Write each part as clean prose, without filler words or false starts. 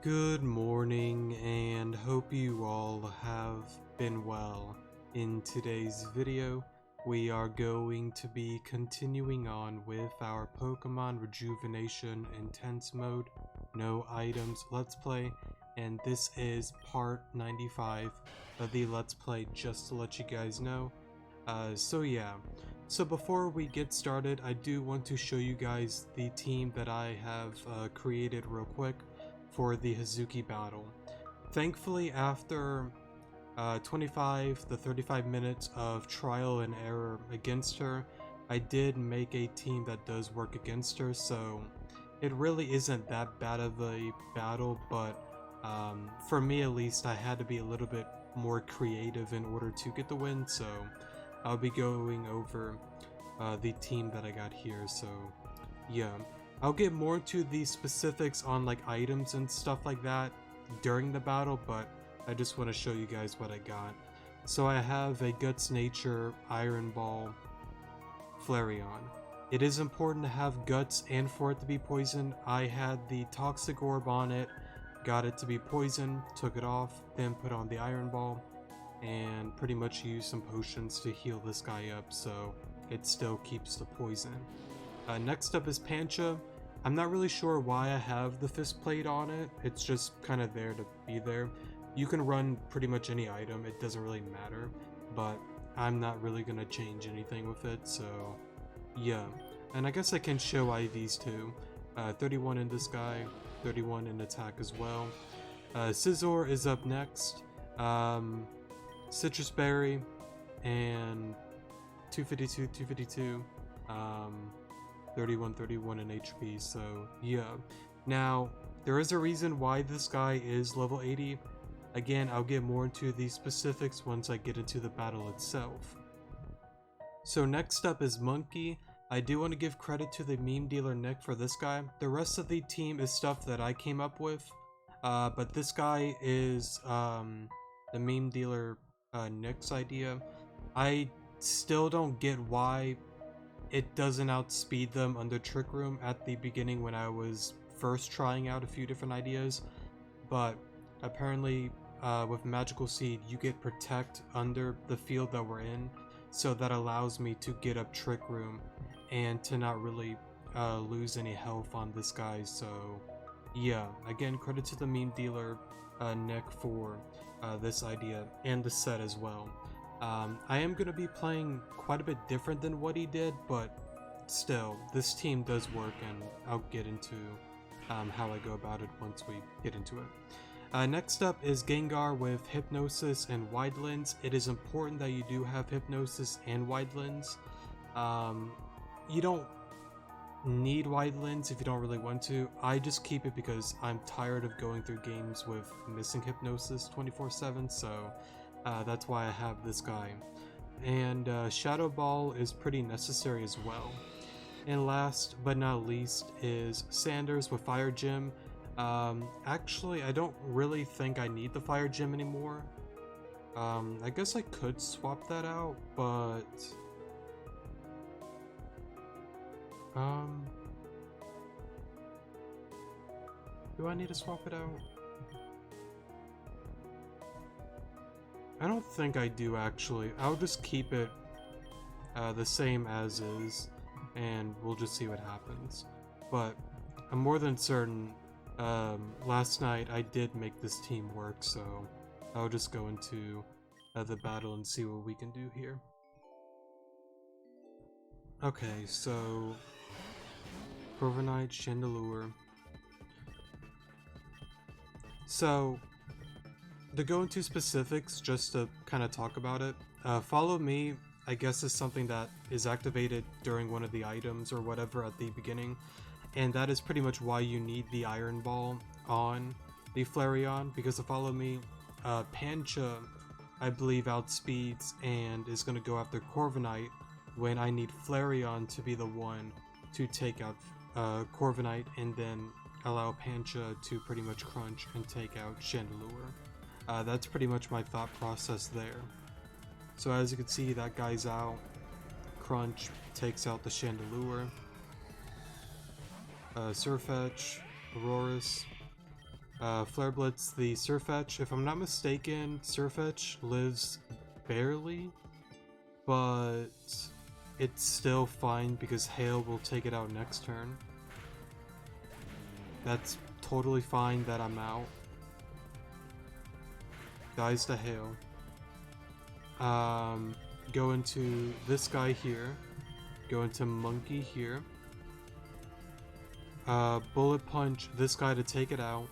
Good morning, and hope you all have been well. In today's video, we are going to be continuing on with our Pokemon Rejuvenation Intense Mode, No Items Let's Play, and this is part 95 of the Let's Play, just to let you guys know. So before we get started, I do want to show you guys the team that I have created real quick for the Hazuki battle. Thankfully, after 25 to 35 minutes of trial and error against her, I did make a team that does work against her, so it really isn't that bad of a battle, but for me at least, I had to be a little bit more creative in order to get the win, so I'll be going over the team that I got here. So yeah, I'll get more into the specifics on like items and stuff like that during the battle, but I just want to show you guys what I got. So I have a Guts Nature Iron Ball Flareon. It is important to have Guts and for it to be poisoned. I had the Toxic Orb on it, got it to be poisoned, took it off, then put on the Iron Ball, and pretty much used some potions to heal this guy up so it still keeps the poison. Next up is Pancho. I'm not really sure why I have the Fist Plate on it. It's just kind of there to be there. You can run pretty much any item, it doesn't really matter, but I'm not really going to change anything with it, so yeah. And I guess I can show IVs too. 31 in this guy, 31 in attack as well. Scizor is up next. Citrus Berry, and 252, 252, 31, 31 in HP, so yeah. Now, there is a reason why this guy is level 80. Again, I'll get more into the specifics once I get into the battle itself. So next up is Monkey. I do want to give credit to the meme dealer Nick for this guy. The rest of the team is stuff that I came up with, but this guy is the meme dealer Nick's idea. I still don't get why it doesn't outspeed them under Trick Room at the beginning when I was first trying out a few different ideas, but apparently with Magical Seed you get Protect under the field that we're in, so that allows me to get up Trick Room and to not really lose any health on this guy. So yeah, again, credit to the meme dealer Nick for this idea and the set as well. I am going to be playing quite a bit different than what he did, but still, this team does work, and I'll get into how I go about it once we get into it. Next up is Gengar with Hypnosis and Wide Lens. It is important that you do have Hypnosis and Wide Lens. You don't need Wide Lens if you don't really want to. I just keep it because I'm tired of going through games with missing Hypnosis 24/7, so that's why I have this guy. And Shadow Ball is pretty necessary as well. And last but not least is Sanders with Fire Gym. Actually, I don't really think I need the Fire Gym anymore. I guess I could swap that out, but do I need to swap it out? I don't think I do actually. I'll just keep it the same as is, and we'll just see what happens. But I'm more than certain last night I did make this team work, so I'll just go into the battle and see what we can do here. Okay, so Corviknight, Chandelure. So to go into specifics, just to kind of talk about it, Follow Me, I guess, is something that is activated during one of the items or whatever at the beginning, and that is pretty much why you need the Iron Ball on the Flareon, because the Follow Me, Pancho, I believe, outspeeds and is going to go after Corviknight when I need Flareon to be the one to take out Corviknight and then allow Pancho to pretty much crunch and take out Chandelure. That's pretty much my thought process there. So as you can see, that guy's out. Crunch takes out the Chandelure. Surfetch, Aurorus, Flare Blitz the Surfetch. If I'm not mistaken, Surfetch lives barely, but it's still fine because Hail will take it out next turn. That's totally fine that I'm out. Dies to Hail. Go into this guy here. Go into Monkey here. Bullet Punch this guy to take it out.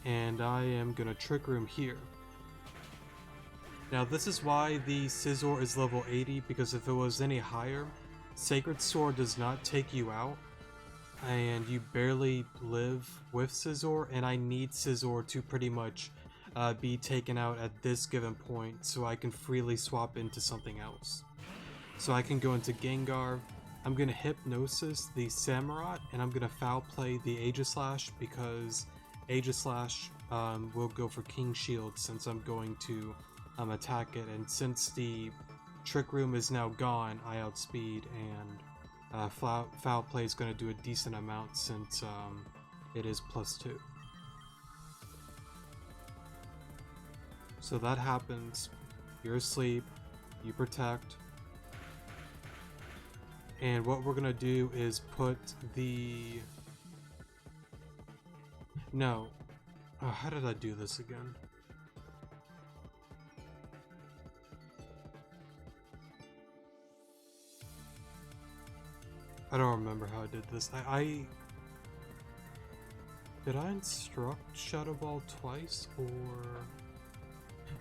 And I am gonna Trick Room here. Now this is why the Scizor is level 80, because if it was any higher, Sacred Sword does not take you out, and you barely live with Scizor, and I need Scizor to pretty much be taken out at this given point so I can freely swap into something else. So I can go into Gengar, I'm gonna Hypnosis the Samurott, and I'm gonna Foul Play the Aegislash because Aegislash will go for King Shield since I'm going to attack it, and since the Trick Room is now gone, I outspeed, and Foul Play is going to do a decent amount since it is +2. So that happens, you're asleep, you protect, and what we're going to do is put the... No. Oh, how did I do this again? I don't remember how I did this. Did I instruct Shadow Ball twice, or...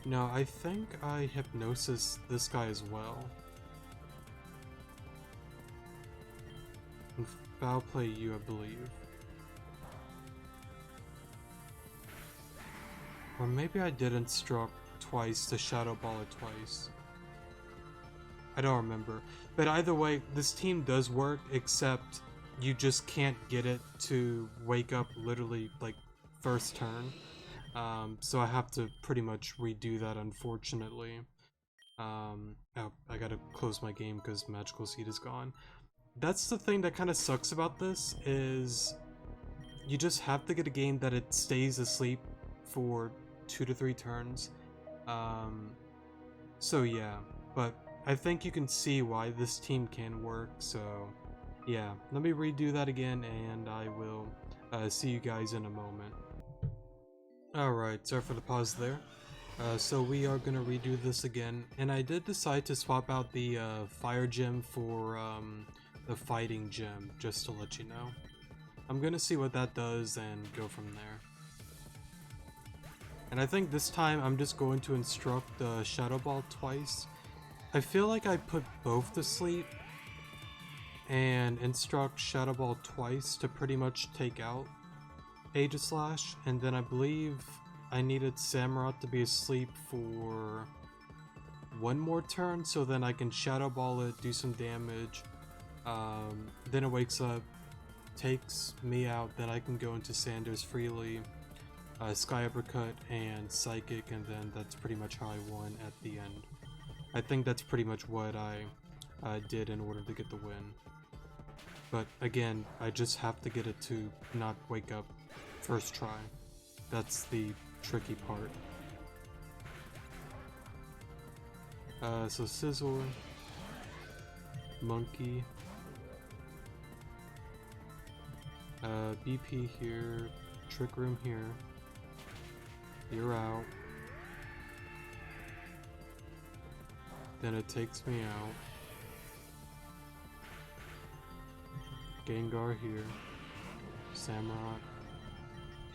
No, I think I Hypnosis this guy as well. And Foul Play you, I believe. Or maybe I did instruct twice to Shadow Ball it twice. I don't remember. But either way, this team does work, except you just can't get it to wake up literally, like, first turn. So I have to pretty much redo that, unfortunately. Oh, I gotta close my game because Magical Seed is gone. That's the thing that kind of sucks about this, is you just have to get a game that it stays asleep for 2 to 3 turns. So yeah, but I think you can see why this team can work, so yeah, let me redo that again and I will see you guys in a moment. Alright, sorry for the pause there. So we are going to redo this again, and I did decide to swap out the Fire Gem for the Fighting Gem, just to let you know. I'm going to see what that does and go from there. And I think this time I'm just going to instruct the Shadow Ball twice. I feel like I put both to sleep and instruct Shadow Ball twice to pretty much take out Aegislash, and then I believe I needed Samurott to be asleep for 1 more turn, so then I can Shadow Ball it, do some damage, then it wakes up, takes me out, then I can go into Sanders freely, Sky Uppercut and Psychic, and then that's pretty much how I won at the end. I think that's pretty much what I did in order to get the win. But again, I just have to get it to not wake up first try. That's the tricky part. So Scizor, Monkey, BP here, Trick Room here, you're out. Then it takes me out. Gengar here, Samurott,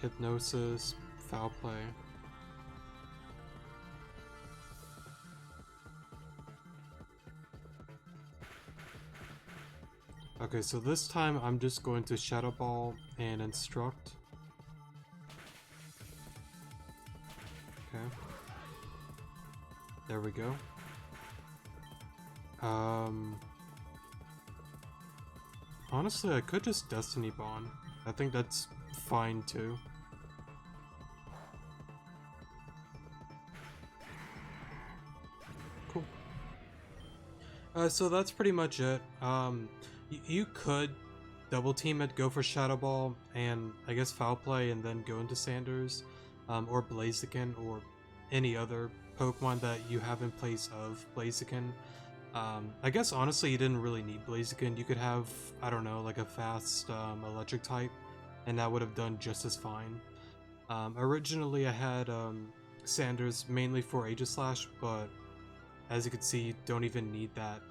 Hypnosis, Foul Play. Okay, so this time I'm just going to Shadow Ball and instruct. Okay. There we go. Honestly, I could just Destiny Bond. I think that's fine too. Cool. So that's pretty much it. You could double team it, go for Shadow Ball, and I guess Foul Play, and then go into Sanders, or Blaziken, or any other Pokemon that you have in place of Blaziken. I guess honestly you didn't really need Blaziken. You could have, I don't know, like a fast electric type, and that would have done just as fine. Originally I had Sanders mainly for Aegislash, but as you can see, you don't even need that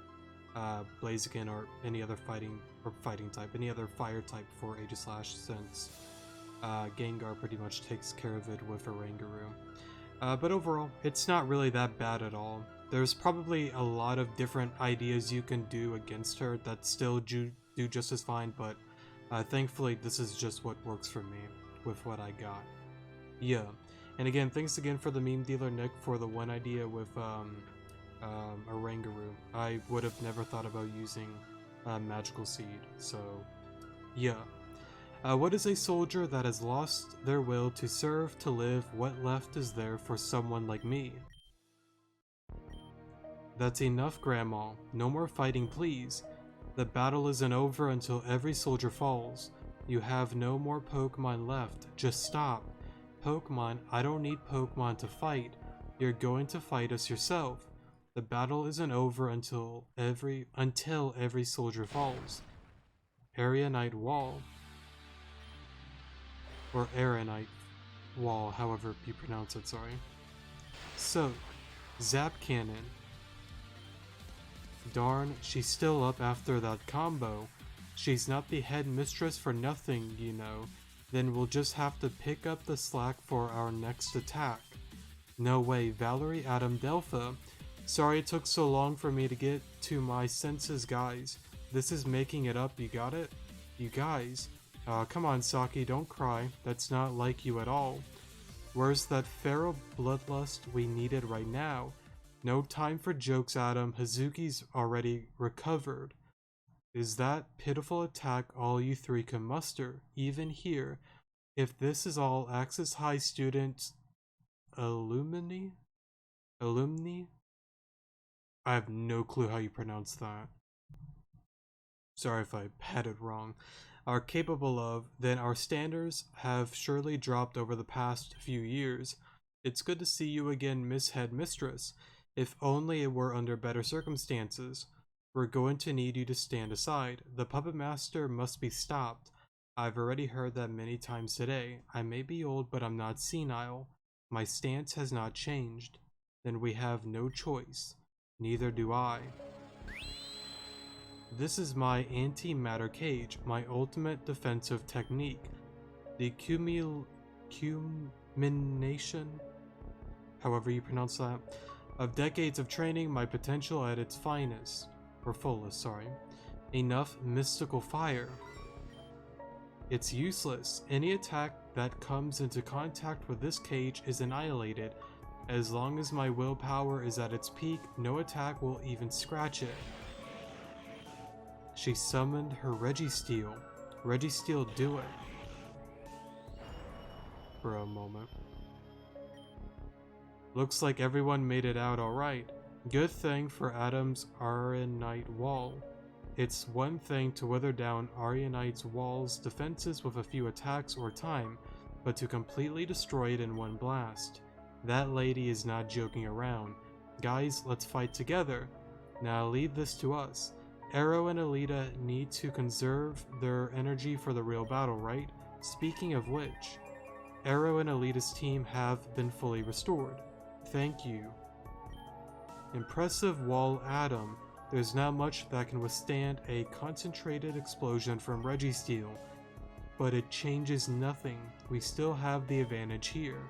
Blaziken or any other fighting type, any other fire type for Aegislash, since Gengar pretty much takes care of it with Oranguru. But overall, it's not really that bad at all. There's probably a lot of different ideas you can do against her that still do just as fine, but thankfully this is just what works for me with what I got. Yeah, and again, thanks again for the meme dealer Nick for the one idea with Oranguru. I would have never thought about using Magical Seed, so yeah. What is a soldier that has lost their will to serve, to live? What left is there for someone like me? That's enough, Grandma. No more fighting, please. The battle isn't over until every soldier falls. You have no more Pokemon left. Just stop. Pokemon, I don't need Pokemon to fight. You're going to fight us yourself. The battle isn't over until every soldier falls. Aeronite Wall. Or Aeronite Wall, however you pronounce it, sorry. So, Zap Cannon. Darn, she's still up after that combo. She's not the head mistress for nothing, you know. Then we'll just have to pick up the slack for our next attack. No way, Valerie Adam Delpha. Sorry it took so long for me to get to my senses, guys. This is making it up, you got it? You guys. Come on, Saki, don't cry. That's not like you at all. Where's that feral bloodlust we needed right now? No time for jokes, Adam. Hazuki's already recovered. Is that pitiful attack all you three can muster, even here? If this is all Axis High students... Alumni? I have no clue how you pronounce that. Sorry if I had it wrong. Are capable of, then our standards have surely dropped over the past few years. It's good to see you again, Miss Head Mistress. If only it were under better circumstances. We're going to need you to stand aside. The puppet master must be stopped. I've already heard that many times today. I may be old, but I'm not senile. My stance has not changed. Then we have no choice. Neither do I. This is my antimatter cage, my ultimate defensive technique. The culmination, however you pronounce that, of decades of training, my potential at its finest, or fullest, sorry. Enough mystical fire. It's useless. Any attack that comes into contact with this cage is annihilated. As long as my willpower is at its peak, no attack will even scratch it. She summoned her Registeel. Registeel, do it. For a moment. Looks like everyone made it out alright. Good thing for Adam's Aeronite Wall. It's one thing to weather down Aeronite's Wall's defenses with a few attacks or time, but to completely destroy it in one blast. That lady is not joking around. Guys, let's fight together. Now leave this to us. Arrow and Alita need to conserve their energy for the real battle, right? Speaking of which, Arrow and Alita's team have been fully restored. Thank you. Impressive Wall Adam. There's not much that can withstand a concentrated explosion from Registeel, but it changes nothing. We still have the advantage here.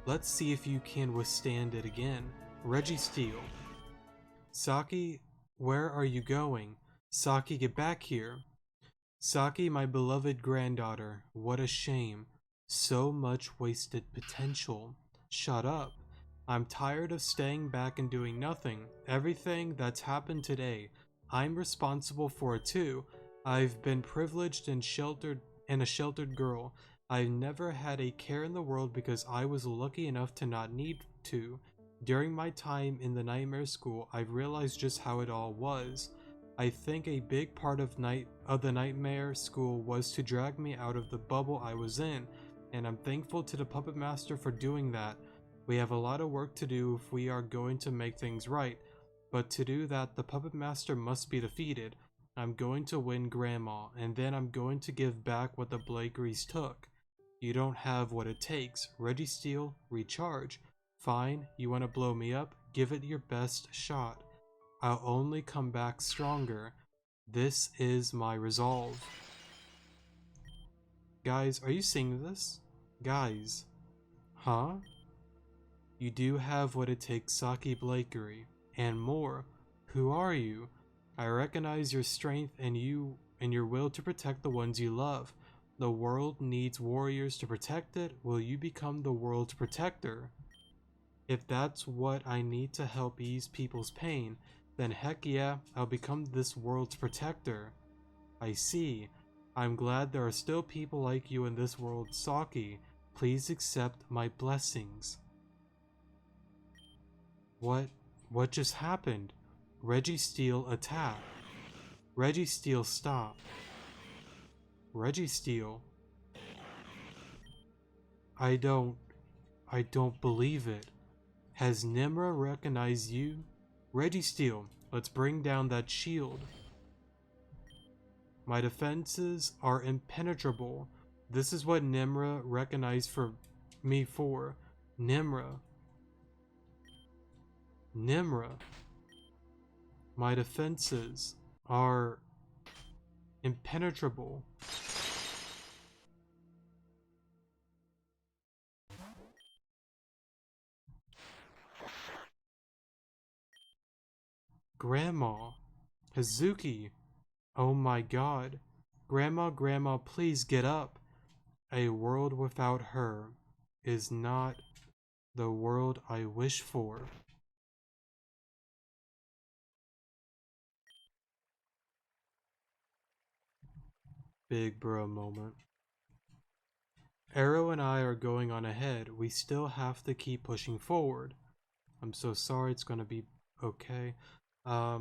Let's see if you can withstand it again. Registeel. Saki, where are you going? Saki, get back here. Saki, my beloved granddaughter. What a shame. So much wasted potential. Shut up. I'm tired of staying back and doing nothing. Everything that's happened today, I'm responsible for it too. I've been privileged and a sheltered girl. I've never had a care in the world because I was lucky enough to not need to. During my time in the nightmare school, I've realized just how it all was. I think a big part of the nightmare school was to drag me out of the bubble I was in, and I'm thankful to the Puppet Master for doing that. We have a lot of work to do if we are going to make things right, but to do that, the Puppet Master must be defeated. I'm going to win Grandma, and then I'm going to give back what the Blakeries took. You don't have what it takes. Registeel, recharge. Fine, you want to blow me up? Give it your best shot. I'll only come back stronger. This is my resolve. Guys, are you seeing this? Guys. Huh? You do have what it takes, Saki Blakery. And more. Who are you? I recognize your strength and your will to protect the ones you love. The world needs warriors to protect it. Will you become the world's protector? If that's what I need to help ease people's pain, then heck yeah, I'll become this world's protector. I see. I'm glad there are still people like you in this world, Saki. Please accept my blessings. What just happened? Registeel attack. Registeel stop. Registeel. I don't believe it. Has Nimra recognized you? Registeel, let's bring down that shield. My defenses are impenetrable. This is what Nimra recognized for me for. Nimra. My defenses are impenetrable. Grandma. Hazuki. Oh my god. Grandma, please get up. A world without her is not the world I wish for. Big bro moment. Arrow and I are going on ahead. We still have to keep pushing forward. I'm so sorry, it's gonna be okay. I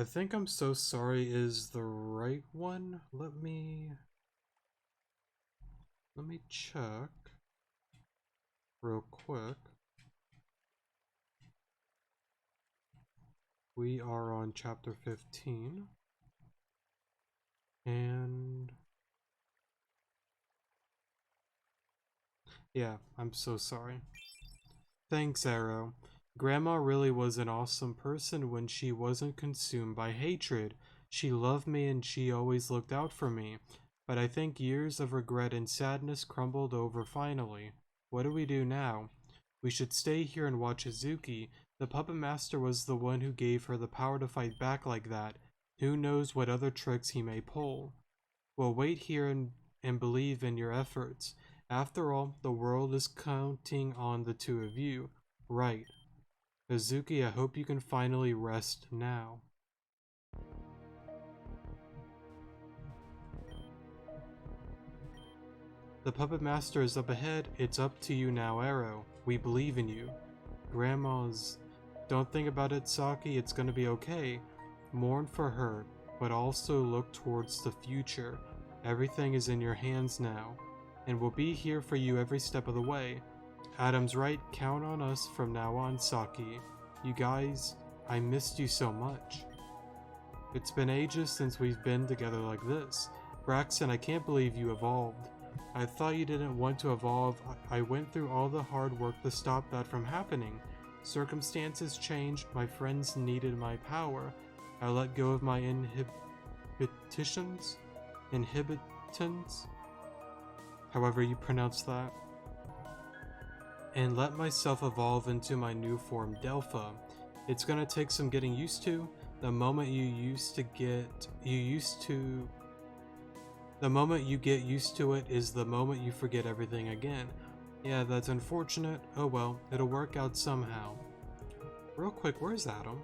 think I'm so sorry is the right one. Let me check real quick. We are on chapter 15. And yeah, I'm so sorry. Thanks, Arrow. Grandma really was an awesome person when she wasn't consumed by hatred. She loved me and she always looked out for me. But I think years of regret and sadness crumbled over finally. What do we do now? We should stay here and watch Hazuki. The Puppet Master was the one who gave her the power to fight back like that. Who knows what other tricks he may pull. We'll wait here and believe in your efforts. After all, the world is counting on the two of you. Right. Hazuki, I hope you can finally rest now. The Puppet Master is up ahead. It's up to you now, Arrow. We believe in you. Grandma's... Don't think about it, Saki. It's gonna be okay. Mourn for her, but also look towards the future. Everything is in your hands now, and we'll be here for you every step of the way. Adam's right, count on us from now on, Saki. You guys, I missed you so much. It's been ages since we've been together like this. Braxton, I can't believe you evolved. I thought you didn't want to evolve. I went through all the hard work to stop that from happening. Circumstances changed, my friends needed my power. I let go of my inhibitants, however you pronounce that, and let myself evolve into my new form, Delpha. It's gonna take some getting used to. The moment you get used to it is the moment you forget everything again. Yeah, that's unfortunate. Oh well, it'll work out somehow. Real quick, where's Adam?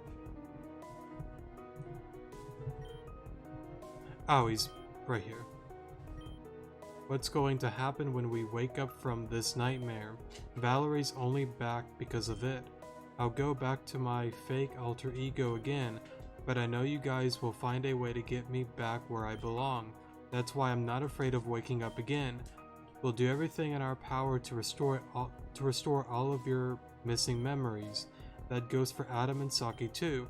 Oh, he's right here. What's going to happen when we wake up from this nightmare? Valerie's only back because of it. I'll go back to my fake alter ego again. but I know you guys will find a way to get me back where I belong. That's why I'm not afraid of waking up again. We'll do everything in our power to restore all of your missing memories. That goes for Adam and Saki too.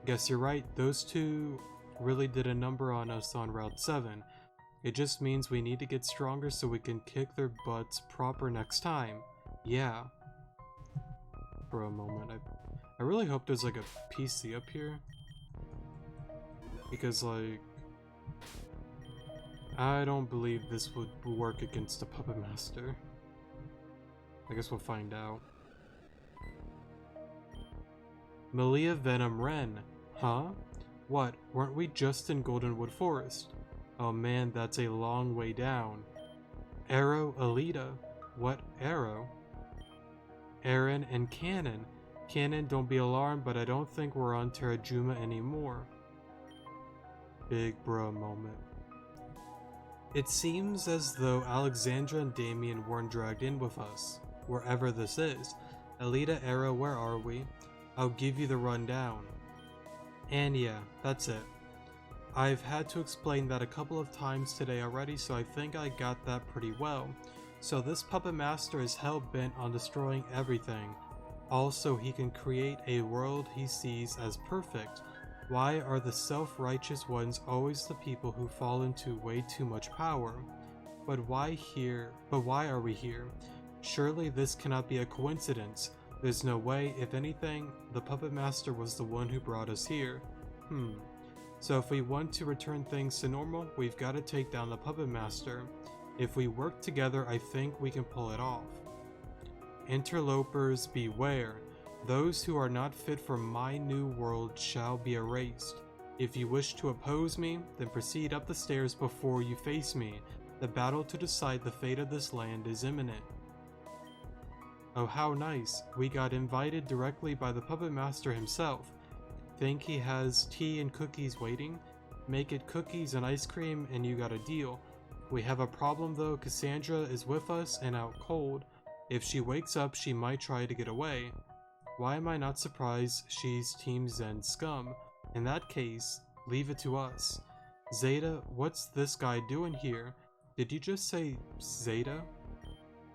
Guess you're right, those two really did a number on us on Route 7. It just means we need to get stronger so we can kick their butts proper next time. Yeah. For a moment, I really hope there's like a PC up here. Because like, I don't believe this would work against the Puppet Master. I guess we'll find out. Malia Venom Ren. Huh? What, weren't we just in Goldenwood Forest? Oh man, that's a long way down. Arrow Alita. What arrow? Aaron and Cannon. Cannon, don't be alarmed, but I don't think we're on Terrajuma anymore. Big bro moment. It seems as though Alexandra and Damien weren't dragged in with us, wherever this is. Alita, Arrow, where are we? I'll give you the rundown. And yeah, that's it. I've had to explain that a couple of times today already, so I think I got that pretty well. So this Puppet Master is hell-bent on destroying everything. Also, he can create a world he sees as perfect. Why are the self-righteous ones always the people who fall into way too much power? But why are we here? Surely this cannot be a coincidence. There's no way. If anything, the Puppet Master was the one who brought us here. So if we want to return things to normal, we've got to take down the Puppet Master. If we work together, I think we can pull it off. Interlopers, beware. Those who are not fit for my new world shall be erased. If you wish to oppose me, then proceed up the stairs before you face me. The battle to decide the fate of this land is imminent. Oh, how nice. We got invited directly by the Puppet Master himself. Think he has tea and cookies waiting? Make it cookies and ice cream and you got a deal. We have a problem though. Cassandra is with us and out cold. If she wakes up, she might try to get away. Why am I not surprised she's Team Zen scum? In that case, leave it to us. Zeta, what's this guy doing here? Did you just say Zeta?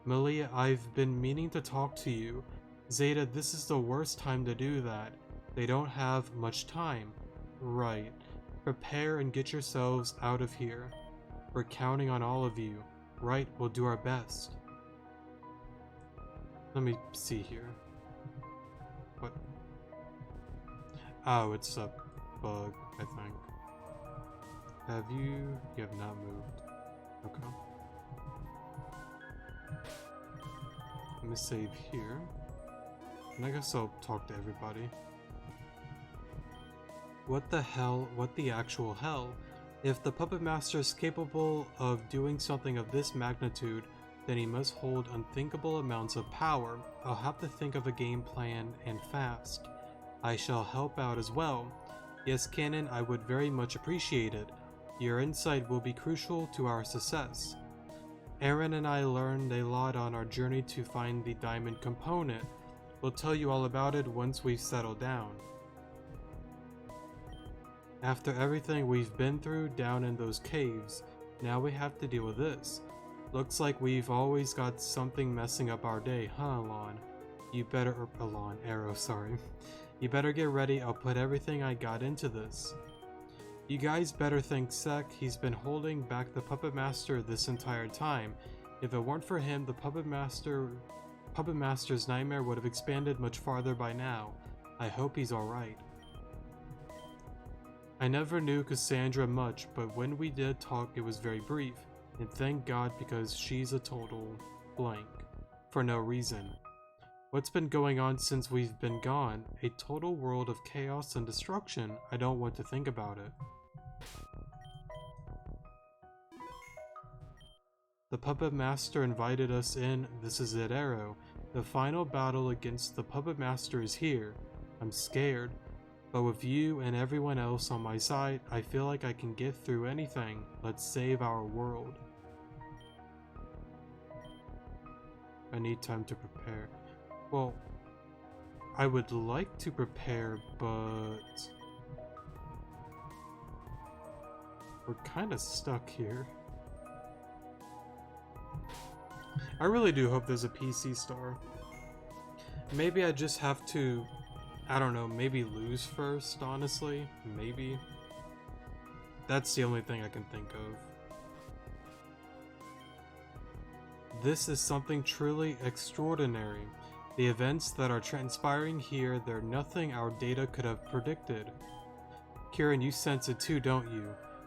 Malia, I've been meaning to talk to you. Zeta, this is the worst time to do that. They don't have much time. Right. Prepare and get yourselves out of here. We're counting on all of you. Right, we'll do our best. Let me see here. What? Oh, it's a bug, I think. You have not moved. Okay. Let me save here. And I guess I'll talk to everybody. What the hell? What the actual hell? If the Puppet Master is capable of doing something of this magnitude, then he must hold unthinkable amounts of power. I'll have to think of a game plan, and fast. I shall help out as well. Yes, Cannon, I would very much appreciate it. Your insight will be crucial to our success. Aaron and I learned a lot on our journey to find the diamond component. We'll tell you all about it once we've settled down. After everything we've been through down in those caves, now we have to deal with this. Looks like we've always got something messing up our day, huh, Arrow, sorry. You better get ready, I'll put everything I got into this. You guys better thank Sek, he's been holding back the Puppet Master this entire time. If it weren't for him, the Puppet Master's nightmare would have expanded much farther by now. I hope he's alright. I never knew Cassandra much, but when we did talk it was very brief, and thank God because she's a total blank. For no reason. What's been going on since we've been gone? A total world of chaos and destruction. I don't want to think about it. The Puppet Master invited us in. This is it, Arrow. The final battle against the Puppet Master is here. I'm scared. But with you and everyone else on my side, I feel like I can get through anything. Let's save our world. I need time to prepare. Well, I would like to prepare, but We're kind of stuck here. I really do hope there's a PC star. Maybe I just have to, I don't know, maybe lose first, honestly. Maybe. That's the only thing I can think of. This is something truly extraordinary. The events that are transpiring here, they're nothing our data could have predicted. Kieran, you sense it too, don't you?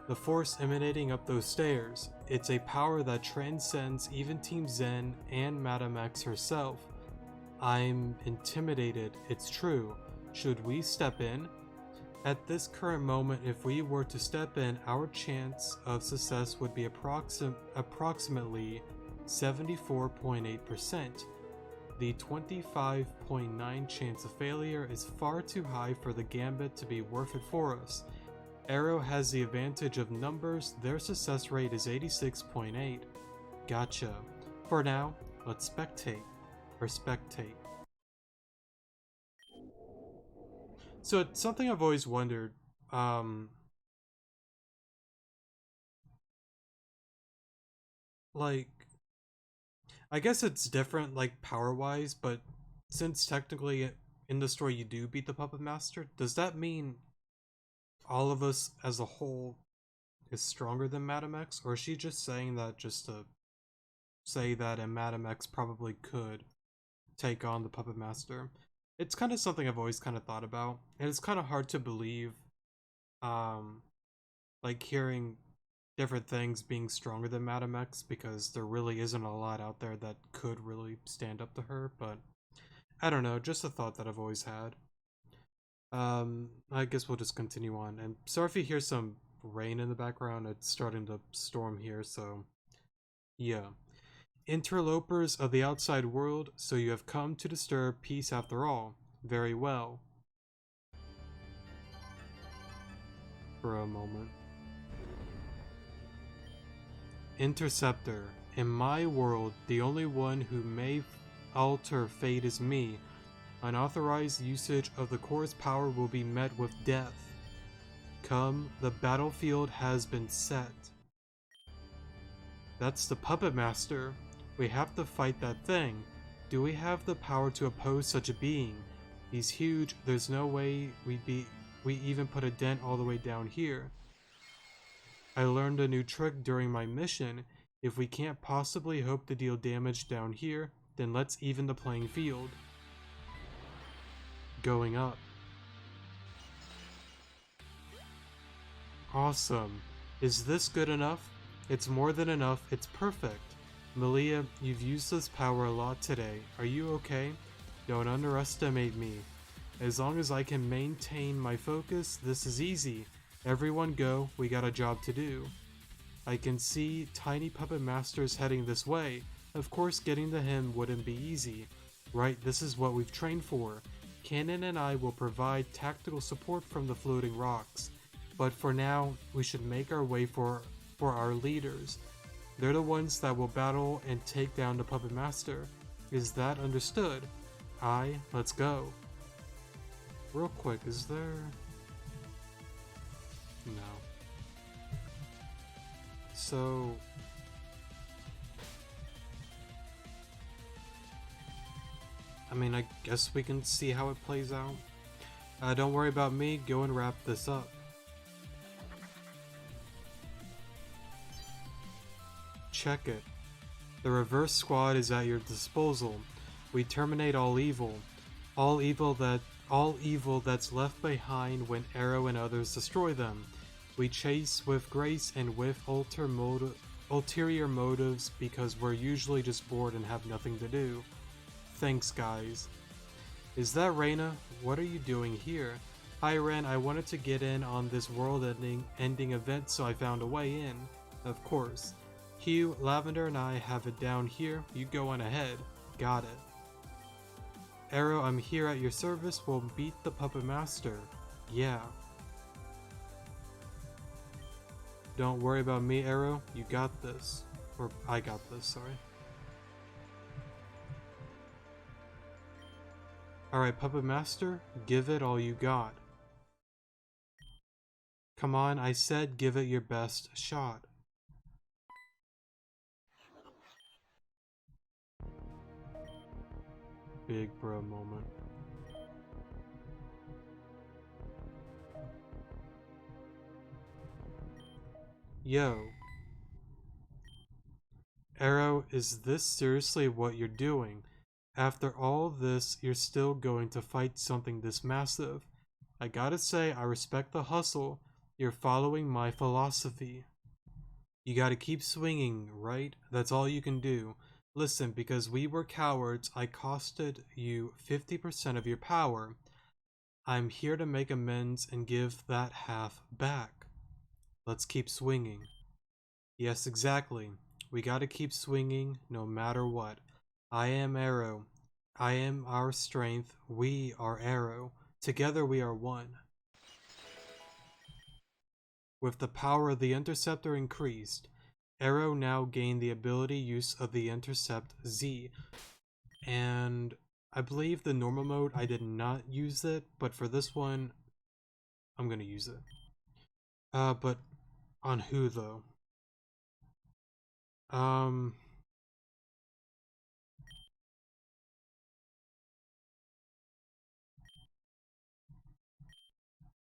The force emanating up those stairs. It's a power that transcends even Team Zen and Madame X herself. I'm intimidated, it's true. Should we step in? At this current moment, if we were to step in, our chance of success would be approximately 74.8%. The 25.9% chance of failure is far too high for the gambit to be worth it for us. Arrow has the advantage of numbers, their success rate is 86.8%. Gotcha. For now, let's spectate. So it's something I've always wondered. Like, I guess it's different, like, power-wise, but since technically in the story you do beat the Puppet Master, does that mean all of us as a whole is stronger than Madame X? Or is she just saying that just to say that and Madame X probably could take on the Puppet Master? It's kind of something I've always kind of thought about, and it's kind of hard to believe, like hearing different things being stronger than Madame X, because there really isn't a lot out there that could really stand up to her, but I don't know, just a thought that I've always had. I guess we'll just continue on, and sorry if you hear some rain in the background, it's starting to storm here, so yeah. Interlopers of the outside world, so you have come to disturb peace after all. Very well. For a moment. Interceptor. In my world, the only one who may alter fate is me. Unauthorized usage of the core's power will be met with death. Come, the battlefield has been set. That's the Puppet Master. We have to fight that thing. Do we have the power to oppose such a being? He's huge, there's no way we even put a dent all the way down here. I learned a new trick during my mission. If we can't possibly hope to deal damage down here, then let's even the playing field. Going up. Awesome. Is this good enough? It's more than enough, it's perfect. Malia, you've used this power a lot today. Are you okay? Don't underestimate me. As long as I can maintain my focus, this is easy. Everyone go, we got a job to do. I can see tiny puppet masters heading this way. Of course getting to him wouldn't be easy. Right, this is what we've trained for. Cannon and I will provide tactical support from the floating rocks. But for now, we should make our way for our leaders. They're the ones that will battle and take down the Puppet Master. Is that understood? Aye, let's go. Real quick, is there... No. So... I mean, I guess we can see how it plays out. Don't worry about me, go and wrap this up. Check it. The reverse squad is at your disposal. We terminate all evil. All evil that's left behind when Arrow and others destroy them. We chase with grace and with ulterior motives because we're usually just bored and have nothing to do. Thanks, guys. Is that Reina? What are you doing here? Hi, Ren. I wanted to get in on this world-ending event, so I found a way in. Of course. Hugh, Lavender, and I have it down here. You go on ahead. Got it. Arrow, I'm here at your service. We'll beat the Puppet Master. Yeah. Don't worry about me, Arrow. You got this. Or, I got this, sorry. Alright, Puppet Master, give it all you got. Come on, I said give it your best shot. Big bro moment. Yo. Arrow, is this seriously what you're doing? After all this, you're still going to fight something this massive. I gotta say, I respect the hustle. You're following my philosophy. You gotta keep swinging, right? That's all you can do. Listen, because we were cowards, I costed you 50% of your power. I'm here to make amends and give that half back. Let's keep swinging. Yes, exactly. We gotta keep swinging no matter what. I am Arrow. I am our strength. We are Arrow. Together we are one. With the power of the Interceptor increased, Arrow now gained the ability use of the Intercept Z. And I believe the normal mode I did not use it, but for this one, I'm gonna use it. But on who though?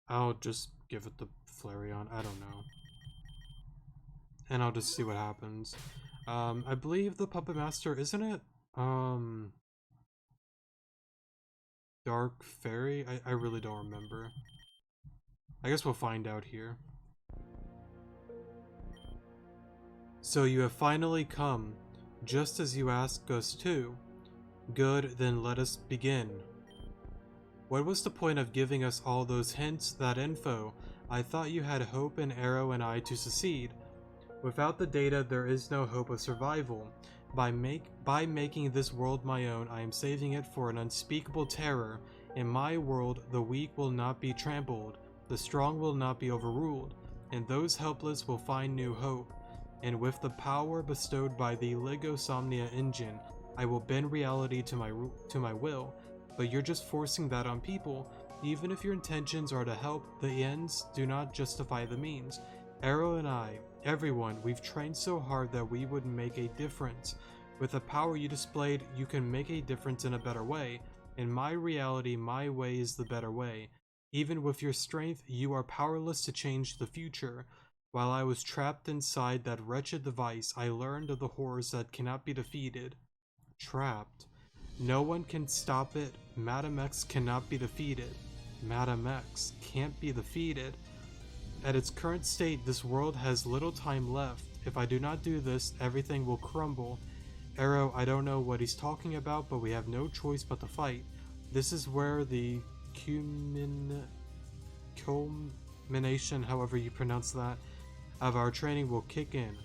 I'll just give it the Flareon. I don't know. And I'll just see what happens. I believe the Puppet Master, isn't it? Dark Fairy? I really don't remember. I guess we'll find out here. So you have finally come, just as you asked us to. Good, then let us begin. What was the point of giving us all those hints, that info? I thought you had hope in Arrow and I to succeed. Without the data, there is no hope of survival. By making this world my own, I am saving it for an unspeakable terror. In my world, the weak will not be trampled, the strong will not be overruled, and those helpless will find new hope. And with the power bestowed by the Legosomnia engine, I will bend reality to my will. But you're just forcing that on people. Even if your intentions are to help, the ends do not justify the means. Arrow and I, everyone, we've trained so hard that we would make a difference. With the power you displayed, you can make a difference in a better way. In my reality, my way is the better way. Even with your strength, you are powerless to change the future. While I was trapped inside that wretched device, I learned of the horrors that cannot be defeated. Trapped. No one can stop it. Madam X cannot be defeated. Madam X can't be defeated. At its current state, this world has little time left. If I do not do this, everything will crumble. Arrow, I don't know what he's talking about, but we have no choice but to fight. This is where the culmination, however you pronounce that, of our training will kick in.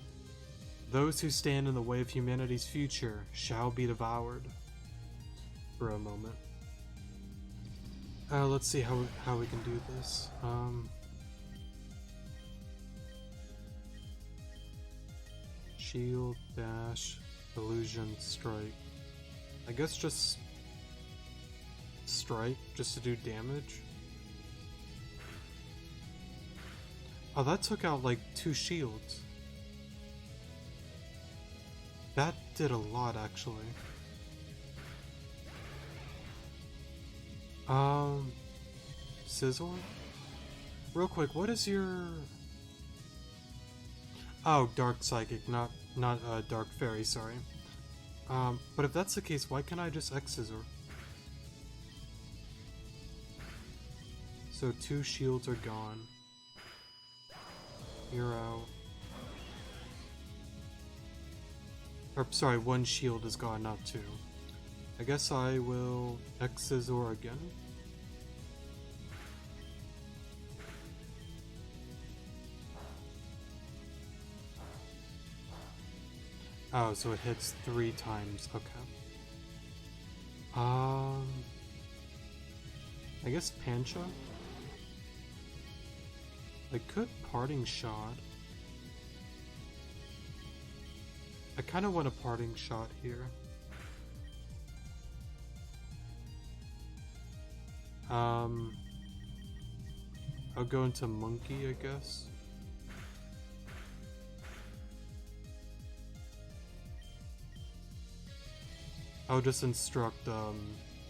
Those who stand in the way of humanity's future shall be devoured. For a moment. Let's see how we can do this. Shield, dash, illusion, strike. I guess just strike, just to do damage. Oh, that took out like 2 shields. That did a lot, actually. Sizzle? Real quick, what is your... Oh, Dark Psychic, not Dark Fairy, sorry. But if that's the case, why can't I just X-Scissor? So 2 shields are gone. You're out. Or, sorry, 1 shield is gone, not 2. I guess I will X-Scissor again. Oh, so it hits 3 times, okay. I guess Pancho? I could Parting Shot. I kinda want a Parting Shot here. I'll go into Monkey, I guess. I'll just instruct,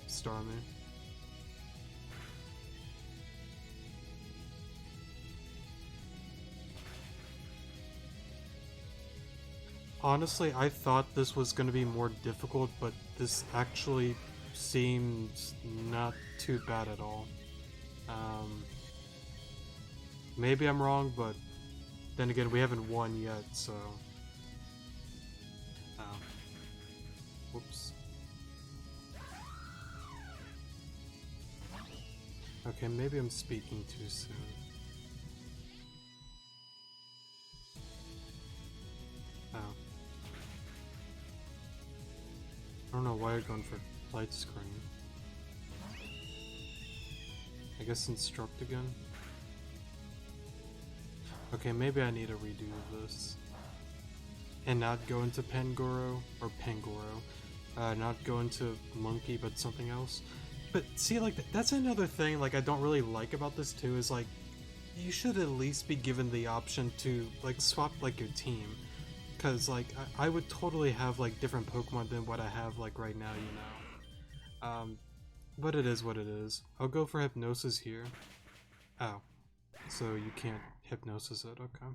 Starmie. Honestly, I thought this was going to be more difficult, but this actually seems not too bad at all. Maybe I'm wrong, but then again, we haven't won yet, so... Oh. Whoops. Okay, maybe I'm speaking too soon. Oh. I don't know why I'm going for light screen. I guess instruct again? Okay, maybe I need to redo this. And not go into Pangoro, or Pangoro. Not go into Monkey, but something else. But see, like, that's another thing, like, I don't really like about this too, is like, you should at least be given the option to, like, swap, like, your team. Because, like, I would totally have, like, different Pokemon than what I have, like, right now, you know. But it is what it is. I'll go for Hypnosis here. Oh. So you can't Hypnosis it, okay.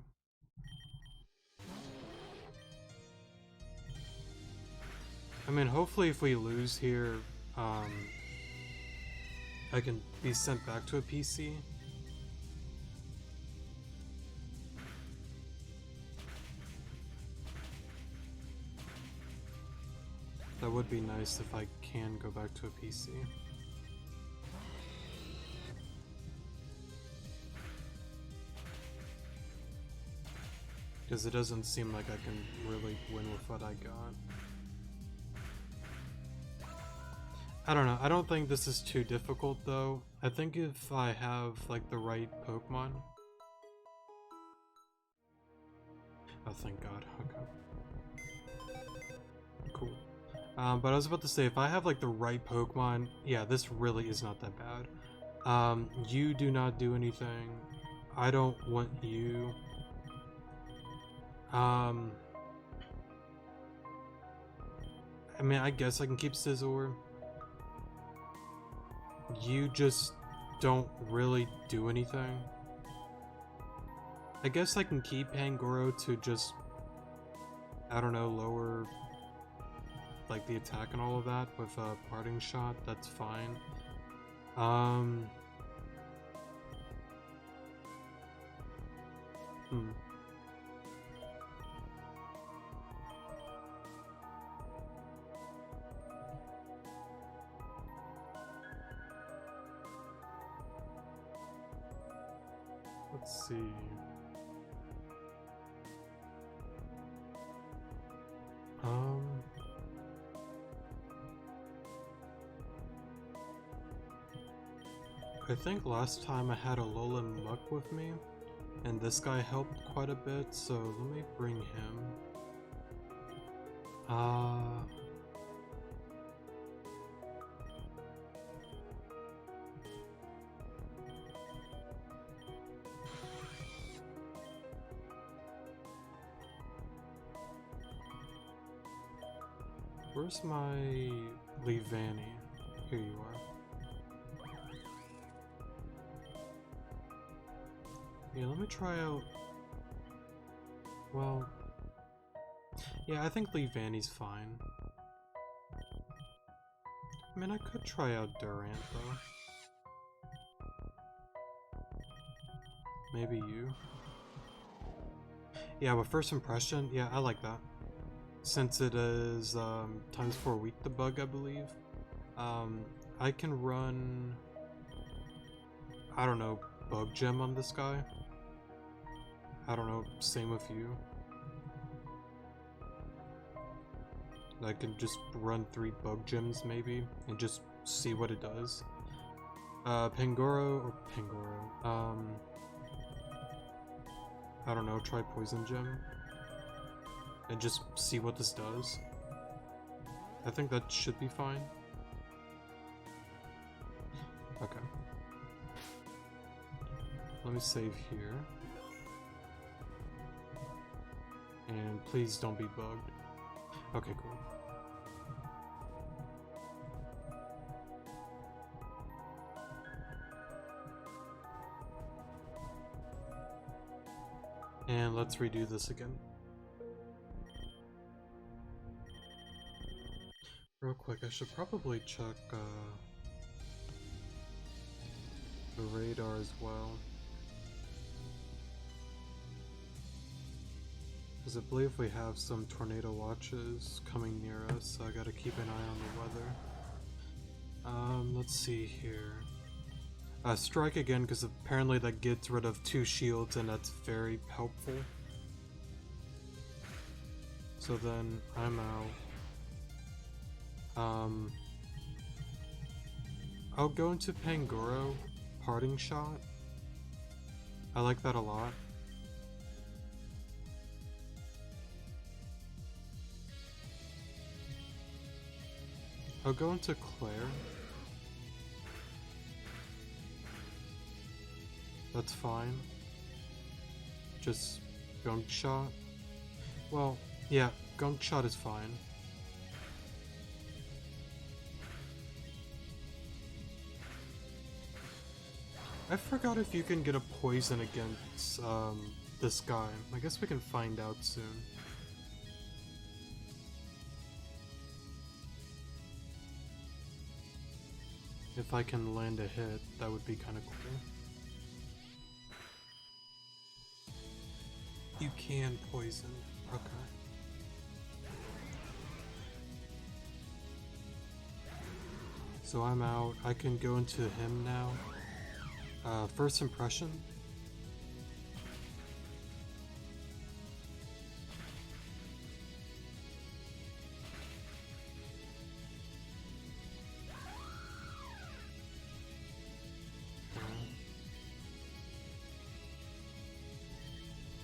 I mean, hopefully if we lose here, I can be sent back to a PC. That would be nice if I can go back to a PC. Because it doesn't seem like I can really win with what I got. I don't know, I don't think this is too difficult though. I think if I have like the right Pokemon. Oh, thank God, okay. Cool. But I was about to say, if I have like the right Pokemon, yeah, this really is not that bad. You do not do anything. I don't want you. I mean, I guess I can keep Scizor. You just don't really do anything. I guess I can keep Pangoro to just, I don't know, lower like the attack and all of that with a parting shot. That's fine. Let's see. I think last time I had a Alolan Muck with me, and this guy helped quite a bit, so let me bring him. Where's my Leavanny? Here you are. Yeah, let me try out... Well... Yeah, I think Leavanny's fine. I mean, I could try out Durant, though. Maybe you? Yeah, but first impression, yeah, I like that. Since it is times 4 weak the bug, I believe. I can run... I don't know, Bug Gem on this guy. I don't know, same with you. I can just run 3 Bug Gems maybe, and just see what it does. Pangoro, I don't know, try Poison Gem. And just see what this does. I think that should be fine. Okay. Let me save here. And please don't be bugged. Okay, cool. And let's redo this again. Real quick, I should probably check the radar as well. Because I believe we have some tornado watches coming near us, so I gotta keep an eye on the weather. Let's see here. Strike again, because apparently that gets rid of 2 shields, and that's very helpful. So then, I'm out. I'll go into Pangoro, Parting Shot. I like that a lot. I'll go into Claire. That's fine. Just Gunk Shot. Well, yeah, Gunk Shot is fine. I forgot if you can get a poison against this guy. I guess we can find out soon. If I can land a hit, that would be kind of cool. You can poison. Okay. So I'm out. I can go into him now. First impression.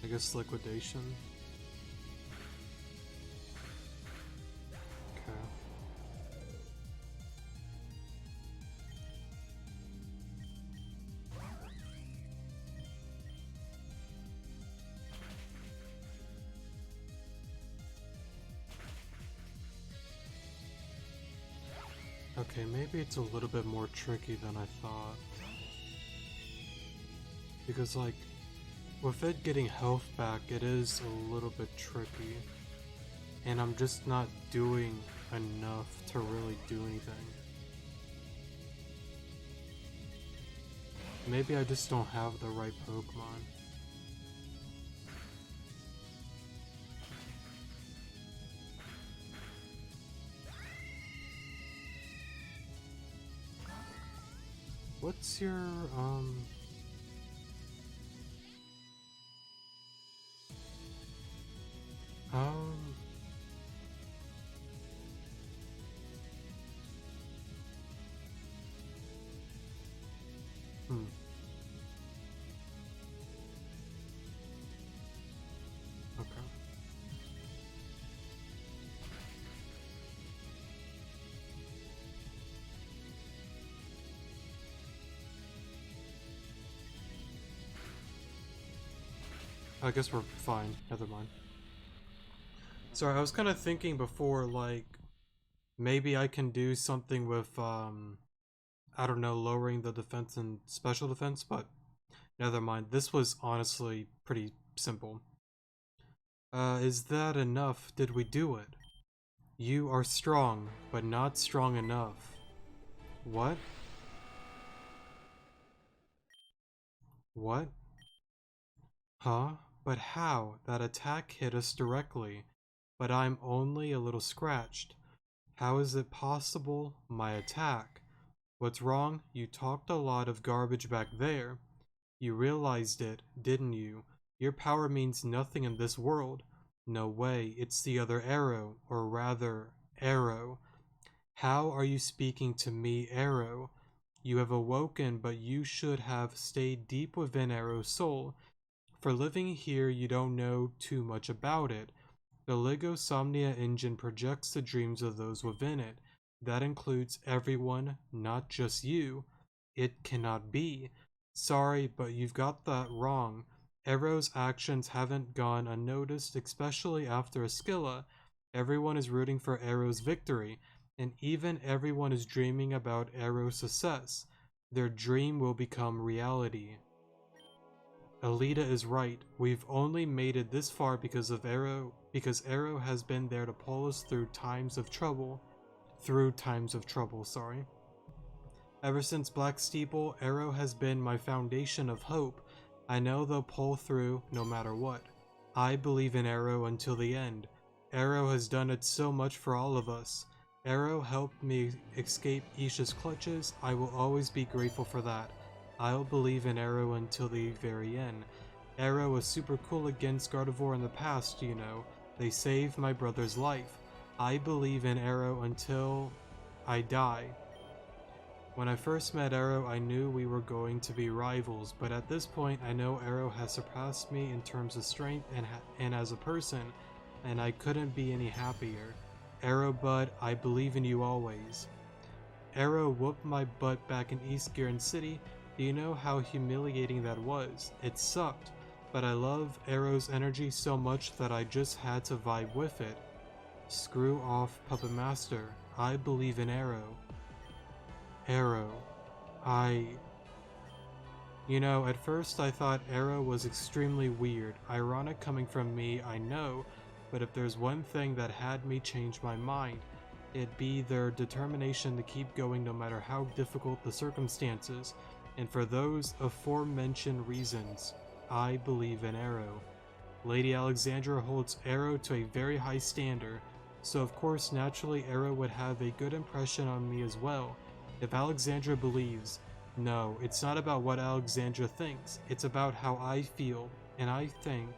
I guess liquidation. Okay. Okay, maybe it's a little bit more tricky than I thought. Because, like, with it getting health back, it is a little bit tricky. And I'm just not doing enough to really do anything. Maybe I just don't have the right Pokemon. What's your, Okay. I guess we're fine. Never mind. Sorry, I was kind of thinking before, like, maybe I can do something with, I don't know, lowering the defense and special defense, but never mind. This was honestly pretty simple. Is that enough? Did we do it? You are strong, but not strong enough. What? What? Huh? But how? That attack hit us directly, but I'm only a little scratched. How is it possible? My attack. What's wrong? You talked a lot of garbage back there. You realized it, didn't you? Your power means nothing in this world. No way, it's the other arrow, or rather, arrow. How are you speaking to me, arrow? You have awoken, but you should have stayed deep within Arrow's soul. For living here, you don't know too much about it. The Ligosomnia engine projects the dreams of those within it. That includes everyone, not just you. It cannot be. Sorry, but you've got that wrong. Arrow's actions haven't gone unnoticed, especially after Esquilla. Everyone is rooting for Arrow's victory, and even everyone is dreaming about Arrow's success. Their dream will become reality. Alita is right. We've only made it this far because Arrow has been there to pull us through times of trouble. Sorry. Ever since Black Steeple, Arrow has been my foundation of hope. I know they'll pull through no matter what. I believe in Arrow until the end. Arrow has done it so much for all of us. Arrow helped me escape Isha's clutches. I will always be grateful for that. I'll believe in Arrow until the very end. Arrow was super cool against Gardevoir in the past, you know. They saved my brother's life. I believe in Arrow until I die. When I first met Arrow, I knew we were going to be rivals, but at this point, I know Arrow has surpassed me in terms of strength and as a person, and I couldn't be any happier. Arrow Bud, I believe in you always. Arrow whooped my butt back in East Gearin City. Do you know how humiliating that was? It sucked, but I love Arrow's energy so much that I just had to vibe with it. Screw off, Puppet Master. I believe in Arrow. Arrow. You know, at first I thought Arrow was extremely weird. Ironic coming from me, I know, but if there's one thing that had me change my mind, it'd be their determination to keep going no matter how difficult the circumstances, and for those aforementioned reasons, I believe in Arrow. Lady Alexandra holds Arrow to a very high standard, so of course naturally Arrow would have a good impression on me as well. If Alexandra believes, no, it's not about what Alexandra thinks, it's about how I feel, and I think,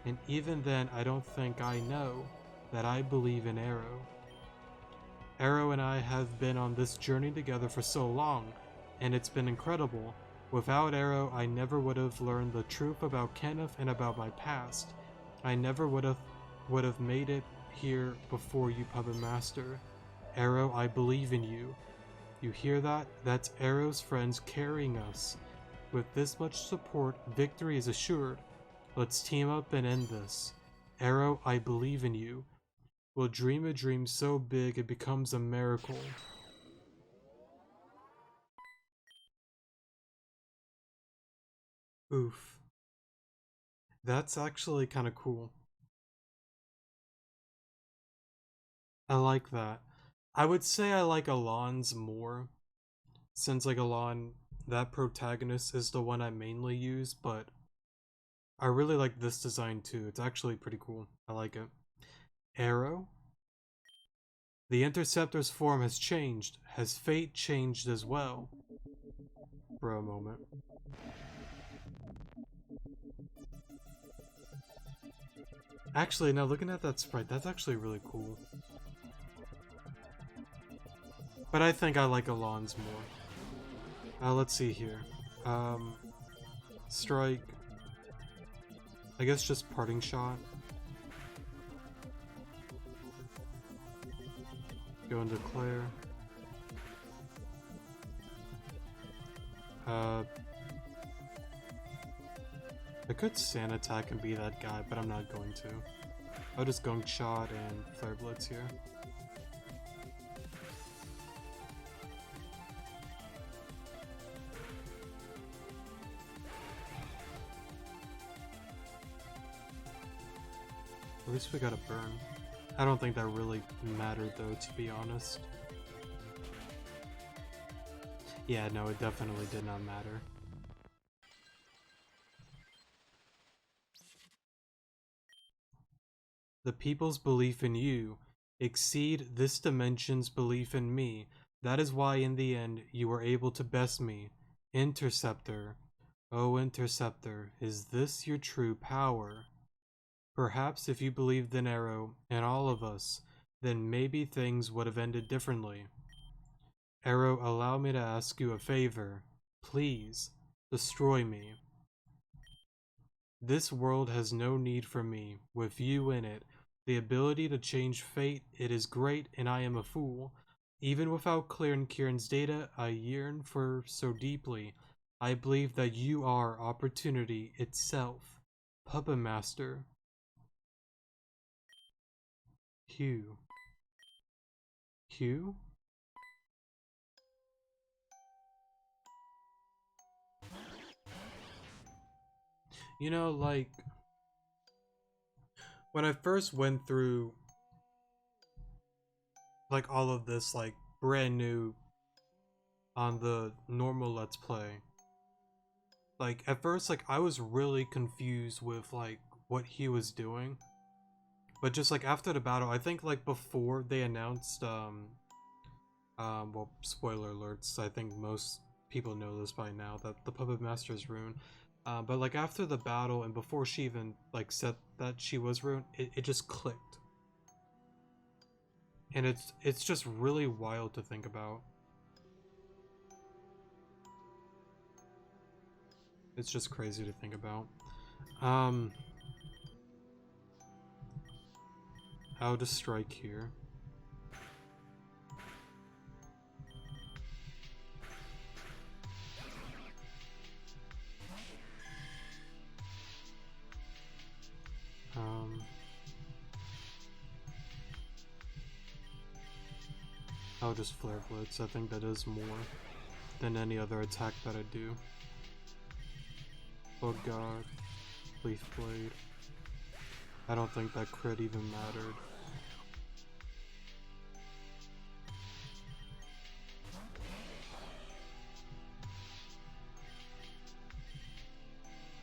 and even then I don't think I know, that I believe in Arrow. Arrow and I have been on this journey together for so long, and it's been incredible. Without Arrow, I never would have learned the truth about Kenneth and about my past. I never would have made it here before you, Puppet Master. Arrow, I believe in you. You hear that? That's Arrow's friends carrying us. With this much support, victory is assured. Let's team up and end this. Arrow, I believe in you. We'll dream a dream so big it becomes a miracle. Oof. That's actually kind of cool. I like that. I would say I like Alon's more, since like Alon, that protagonist is the one I mainly use, but I really like this design too. It's actually pretty cool. I like it. Arrow? The Interceptor's form has changed. Has fate changed as well? For a moment. Actually, now looking at that sprite, that's actually really cool. But I think I like Alon's more. Let's see here. Strike. I guess just parting shot. Go and declare. I could sand attack and be that guy, but I'm not going to. I'll just Gunk Shot and Flare Blitz here. At least we got a burn. I don't think that really mattered though, to be honest. Yeah, no, it definitely did not matter. The people's belief in you exceed this dimension's belief in me. That is why in the end you were able to best me. Interceptor. Oh, Interceptor, is this your true power? Perhaps if you believed in Arrow and all of us, then maybe things would have ended differently. Arrow, allow me to ask you a favor. Please, destroy me. This world has no need for me. With you in it, the ability to change fate, it is great and I am a fool. Even without clearing Kieran's data, I yearn for so deeply. I believe that you are opportunity itself. Puppet Master. Hugh. Hugh? You know, like, when I first went through, like, all of this, like, brand new on the normal Let's Play, like, at first, like, I was really confused with, like, what he was doing. But just, like, after the battle, I think, like, before they announced, well, spoiler alerts, I think most people know this by now, that the Puppet Master's Rune. But, like, after the battle, and before she even, like, said that she was Rune, it just clicked. And it's just really wild to think about. It's just crazy to think about. I'll just strike here. I'll just Flare Blitz. I think that is more than any other attack that I do. Oh god. Leaf Blade. I don't think that crit even mattered.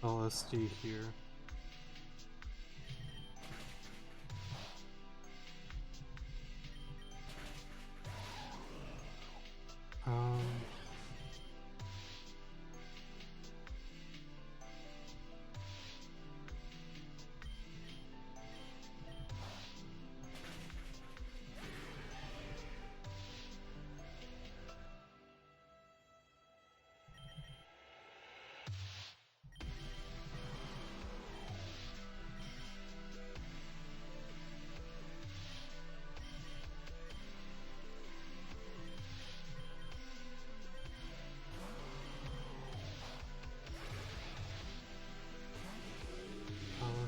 LSD here.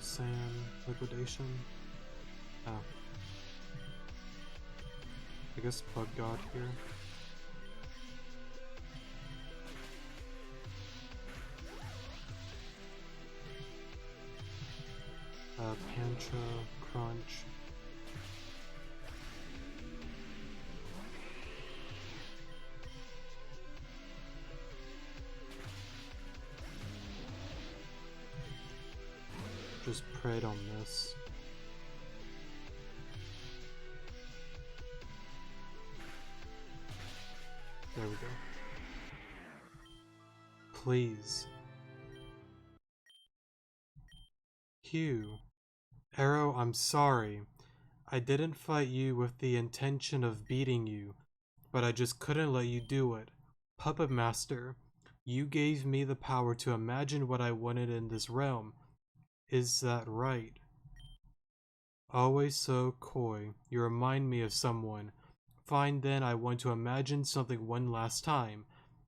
Sand Liquidation. Oh. I guess Bug God here. Pancho, Crunch. Just prayed on this. There we go. Please. Hugh. Arrow, I'm sorry. I didn't fight you with the intention of beating you, but I just couldn't let you do it. Puppet Master, you gave me the power to imagine what I wanted in this realm. Is that right? Always so coy. You remind me of someone. Fine then, I want to imagine something one last time.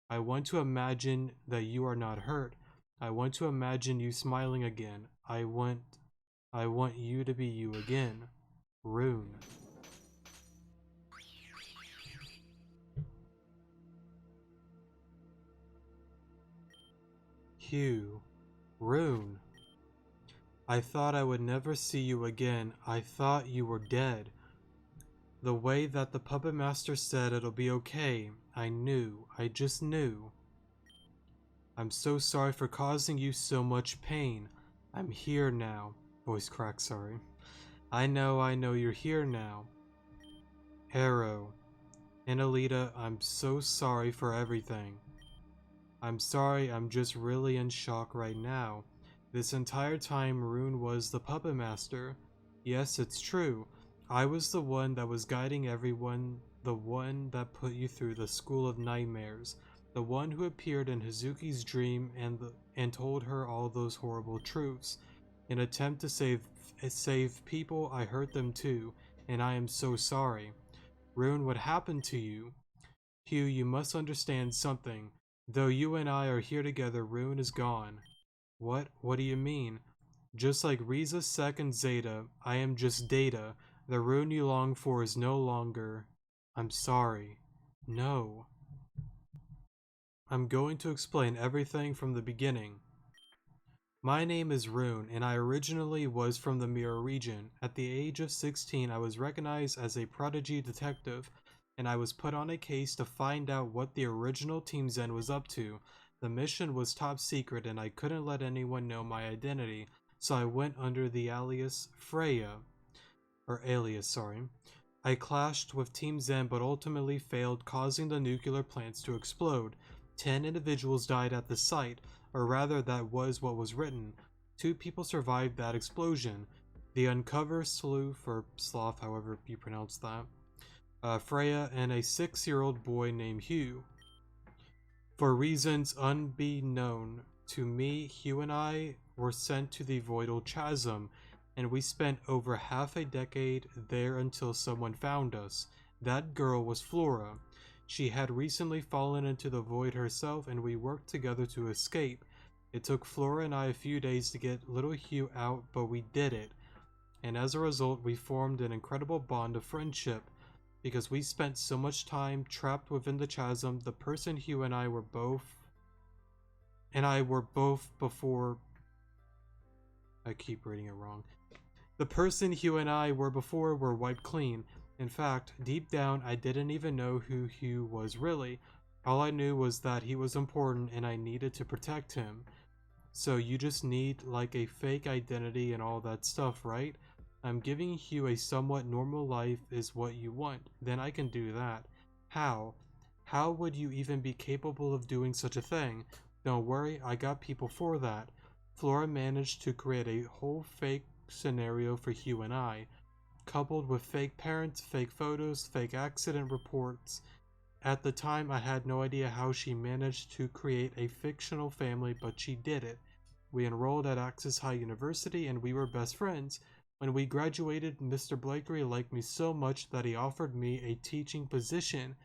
I want to imagine that you are not hurt. I want to imagine you smiling again. I want you to be you again. Rune. Hugh. Rune. I thought I would never see you again. I thought you were dead. The way that the Puppet Master said it'll be okay, I knew. I just knew. I'm so sorry for causing you so much pain. I'm here now. Voice crack, sorry. I know you're here now. Arrow. Annalita, I'm so sorry for everything. I'm sorry, I'm just really in shock right now. This entire time, Rune was the Puppet Master. Yes, it's true. I was the one that was guiding everyone, the one that put you through the School of Nightmares, the one who appeared in Hazuki's dream and told her all those horrible truths. In an attempt to save people, I hurt them too, and I am so sorry. Rune, what happened to you? Hugh, you must understand something. Though you and I are here together, Rune is gone. What? What do you mean? Just like Riza second Zeta, I am just Data. The Rune you long for is no longer. I'm sorry. No. I'm going to explain everything from the beginning. My name is Rune, and I originally was from the Mirror region. At the age of 16, I was recognized as a prodigy detective, and I was put on a case to find out what the original Team Zen was up to. The mission was top secret, and I couldn't let anyone know my identity, so I went under the alias Freya. Or alias, sorry. I clashed with Team Zen but ultimately failed, causing the nuclear plants to explode. 10 individuals died at the site, or rather that was what was written. 2 people survived that explosion. The Uncover Sleuth, or Sloth, however you pronounce that, Freya, and a 6-year-old boy named Hugh. For reasons unbeknown to me, Hugh and I were sent to the Voidal Chasm, and we spent over half a decade there until someone found us. That girl was Flora. She had recently fallen into the void herself, and we worked together to escape. It took Flora and I a few days to get little Hugh out, but we did it. And as a result, we formed an incredible bond of friendship. Because we spent so much time trapped within the chasm, the person Hugh and I were both before. I keep reading it wrong. The person Hugh and I were before were wiped clean. In fact, deep down, I didn't even know who Hugh was really. All I knew was that he was important and I needed to protect him. So you just need like a fake identity and all that stuff, right? I'm giving Hugh a somewhat normal life is what you want. Then I can do that. How? How would you even be capable of doing such a thing? Don't worry, I got people for that. Flora managed to create a whole fake scenario for Hugh and I, coupled with fake parents, fake photos, fake accident reports. At the time, I had no idea how she managed to create a fictional family, but she did it. We enrolled at Access High University and we were best friends. When we graduated, Mr. Blakely liked me so much that he offered me a teaching position.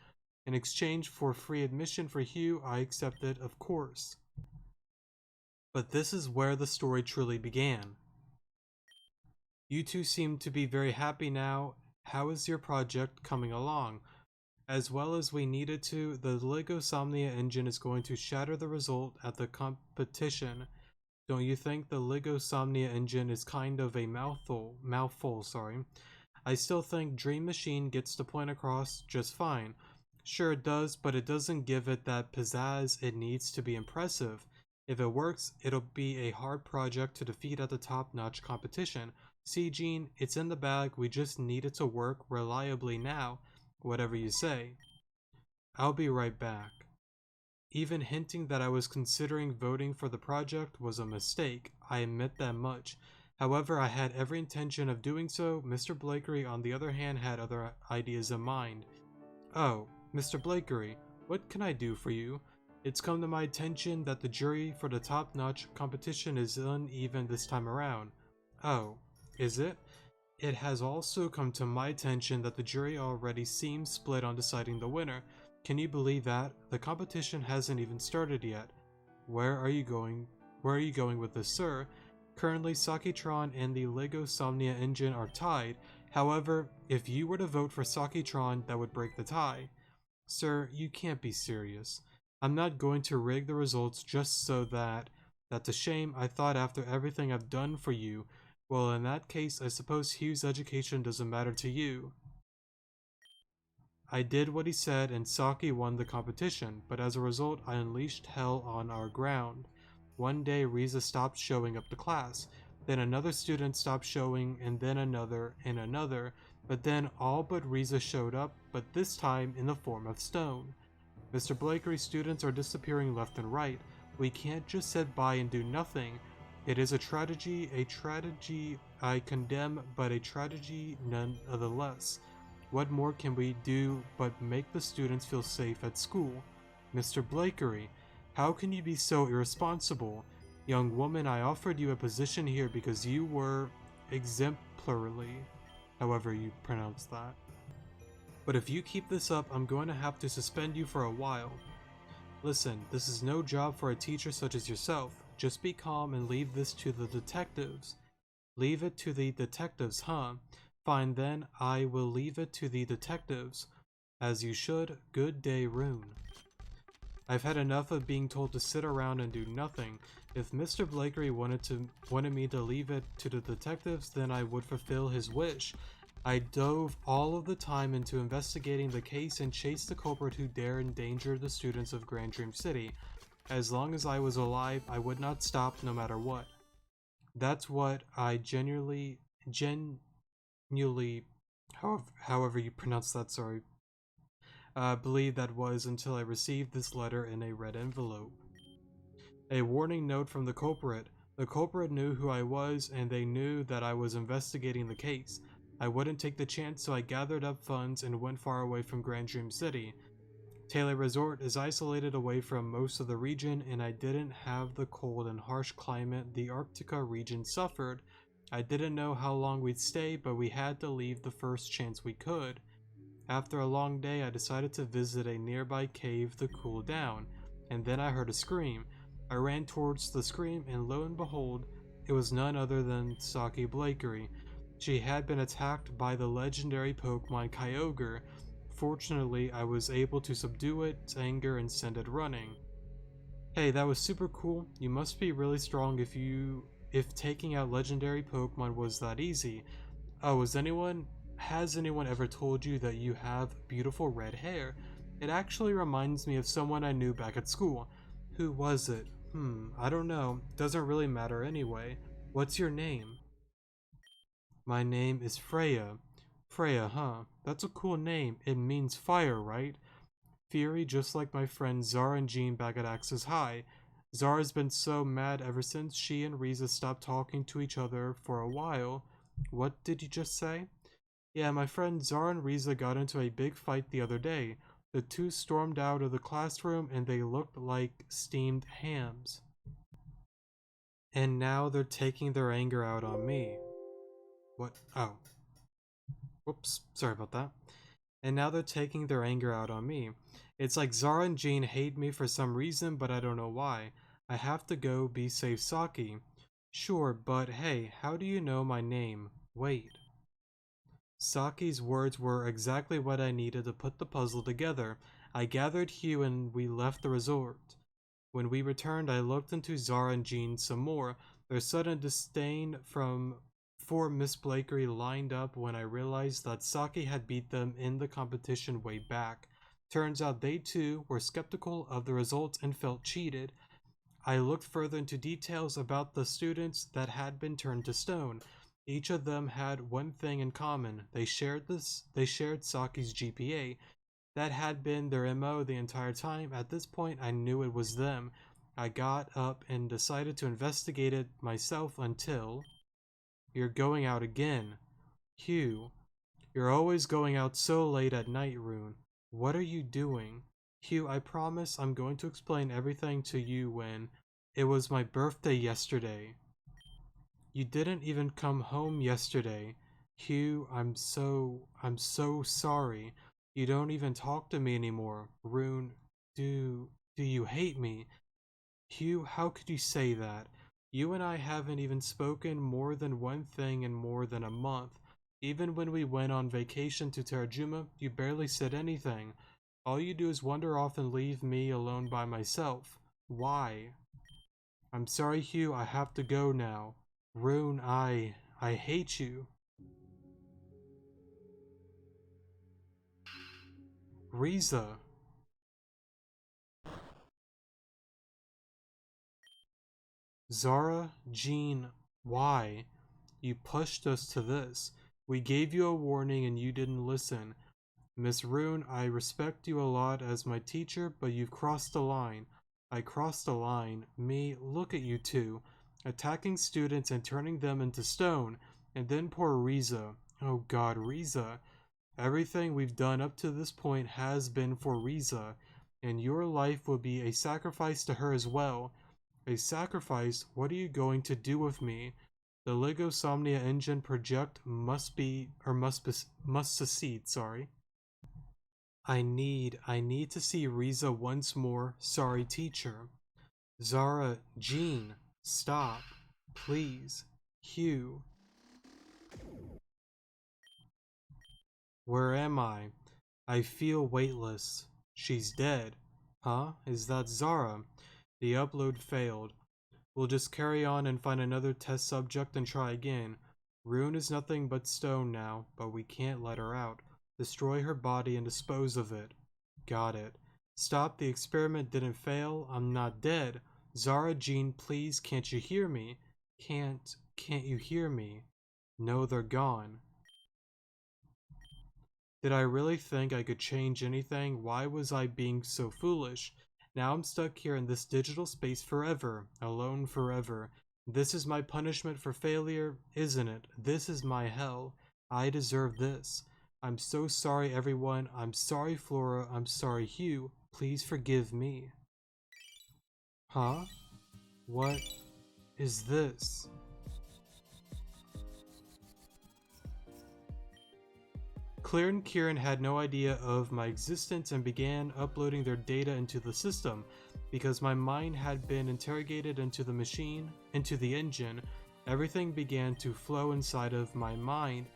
In exchange for free admission for Hugh, I accepted, of course. But this is where the story truly began. You two seem to be very happy now. How is your project coming along? As well as we needed to, the Lego Somnia engine is going to shatter the result at the competition. Don't you think the Lego Somnia engine is kind of a mouthful, sorry. I still think Dream Machine gets the point across just fine. Sure it does, but it doesn't give it that pizzazz it needs to be impressive. If it works, it'll be a hard project to defeat at the top-notch competition. See, Gene, it's in the bag, we just need it to work reliably now. Whatever you say. I'll be right back. Even hinting that I was considering voting for the project was a mistake, I admit that much. However, I had every intention of doing so. Mr. Blakely, on the other hand, had other ideas in mind. Oh, Mr. Blakely, what can I do for you? It's come to my attention that the jury for the top-notch competition is uneven this time around. Oh, is it? It has also come to my attention that the jury already seems split on deciding the winner. Can you believe that? The competition hasn't even started yet. Where are you going with this, sir? Currently, Sakitron and the Lego Somnia engine are tied. However, if you were to vote for Sakitron, that would break the tie. Sir, you can't be serious. I'm not going to rig the results just so that... That's a shame. I thought after everything I've done for you, well, in that case, I suppose Hugh's education doesn't matter to you. I did what he said and Saki won the competition, but as a result, I unleashed hell on our ground. One day, Riza stopped showing up to class. Then another student stopped showing, and then another, and another. But then all but Riza showed up, but this time in the form of stone. Mr. Blakely's students are disappearing left and right. We can't just sit by and do nothing. It is a tragedy I condemn, but a tragedy nonetheless. What more can we do but make the students feel safe at school? Mr. Blakely, how can you be so irresponsible? Young woman, I offered you a position here because you were exemplarily, however you pronounce that. But if you keep this up, I'm going to have to suspend you for a while. Listen, this is no job for a teacher such as yourself. Just be calm and leave this to the detectives. Leave it to the detectives, huh? Fine then, I will leave it to the detectives. As you should. Good day, Rune. I've had enough of being told to sit around and do nothing. If Mr. Blakery wanted me to leave it to the detectives, then I would fulfill his wish. I dove all of the time into investigating the case and chased the culprit who dare endanger the students of Grand Dream City. As long as I was alive, I would not stop no matter what. That's what I genuinely, however you pronounce that, sorry, believe that was until I received this letter in a red envelope. A warning note from the culprit. The culprit knew who I was, and they knew that I was investigating the case. I wouldn't take the chance, so I gathered up funds and went far away from Grand Dream City. Taylor Resort is isolated away from most of the region, and I didn't have the cold and harsh climate the Arctica region suffered. I didn't know how long we'd stay, but we had to leave the first chance we could. After a long day, I decided to visit a nearby cave to cool down, and then I heard a scream. I ran towards the scream, and lo and behold, it was none other than Saki Blakery. She had been attacked by the legendary Pokemon Kyogre. Fortunately, I was able to subdue its anger and send it running. Hey, that was super cool. You must be really strong if taking out legendary Pokemon was that easy. Oh, has anyone ever told you that you have beautiful red hair? It actually reminds me of someone I knew back at school. Who was it? I don't know. Doesn't really matter anyway. What's your name? My name is Freya. Freya, huh? That's a cool name. It means fire, right? Fury, just like my friends Zara and Jean back at Axis High. Zara's been so mad ever since she and Riza stopped talking to each other for a while. What did you just say? Yeah, my friend Zara and Riza got into a big fight the other day. The two stormed out of the classroom and they looked like steamed hams. And now they're taking their anger out on me. What? Oh. Whoops. Sorry about that. And now they're taking their anger out on me. It's like Zara and Jean hate me for some reason, but I don't know why. I have to go be save Saki. Sure, but hey, how do you know my name? Wait. Saki's words were exactly what I needed to put the puzzle together. I gathered Hugh and we left the resort. When we returned, I looked into Zara and Jean some more. Their sudden disdain for Miss Blakery lined up when I realized that Saki had beat them in the competition way back. Turns out they too were skeptical of the results and felt cheated. I looked further into details about the students that had been turned to stone. Each of them had one thing in common. They shared Saki's GPA. That had been their MO the entire time. At this point, I knew it was them. I got up and decided to investigate it myself until... You're going out again. Hugh, you're always going out so late at night, Rune. What are you doing? Hugh, I promise I'm going to explain everything to you when... It was my birthday yesterday. You didn't even come home yesterday. Hugh, I'm so sorry. You don't even talk to me anymore. Rune, do you hate me? Hugh, how could you say that? You and I haven't even spoken more than one thing in more than a month. Even when we went on vacation to Terajuma, you barely said anything. All you do is wander off and leave me alone by myself. Why? I'm sorry, Hugh, I have to go now. Rune, I hate you. Riza. Zara, Jean, why? You pushed us to this. We gave you a warning and you didn't listen. Miss Rune, I respect you a lot as my teacher, but you've crossed the line. I crossed the line. Me, look at you two. Attacking students and turning them into stone. And then poor Riza. Oh god, Riza. Everything we've done up to this point has been for Riza, and your life will be a sacrifice to her as well. A sacrifice? What are you going to do with me? The Lego Somnia engine project must succeed, sorry. I need to see Riza once more. Sorry, teacher. Zara, Jean, stop. Please. Hugh. Where am I? I feel weightless. She's dead. Huh? Is that Zara? The upload failed. We'll just carry on and find another test subject and try again. Rune is nothing but stone now, but we can't let her out. Destroy her body and dispose of it. Got it. Stop, the experiment didn't fail. I'm not dead. Zara, Jean, please, can't you hear me? Can't you hear me? No, they're gone. Did I really think I could change anything? Why was I being so foolish? Now I'm stuck here in this digital space forever, alone forever. This is my punishment for failure, isn't it? This is my hell. I deserve this. I'm so sorry, everyone. I'm sorry, Flora. I'm sorry, Hugh. Please forgive me. Huh? What is this? Claire and Kieran had no idea of my existence and began uploading their data into the system. Because my mind had been interrogated into the machine, into the engine, everything began to flow inside of my mind.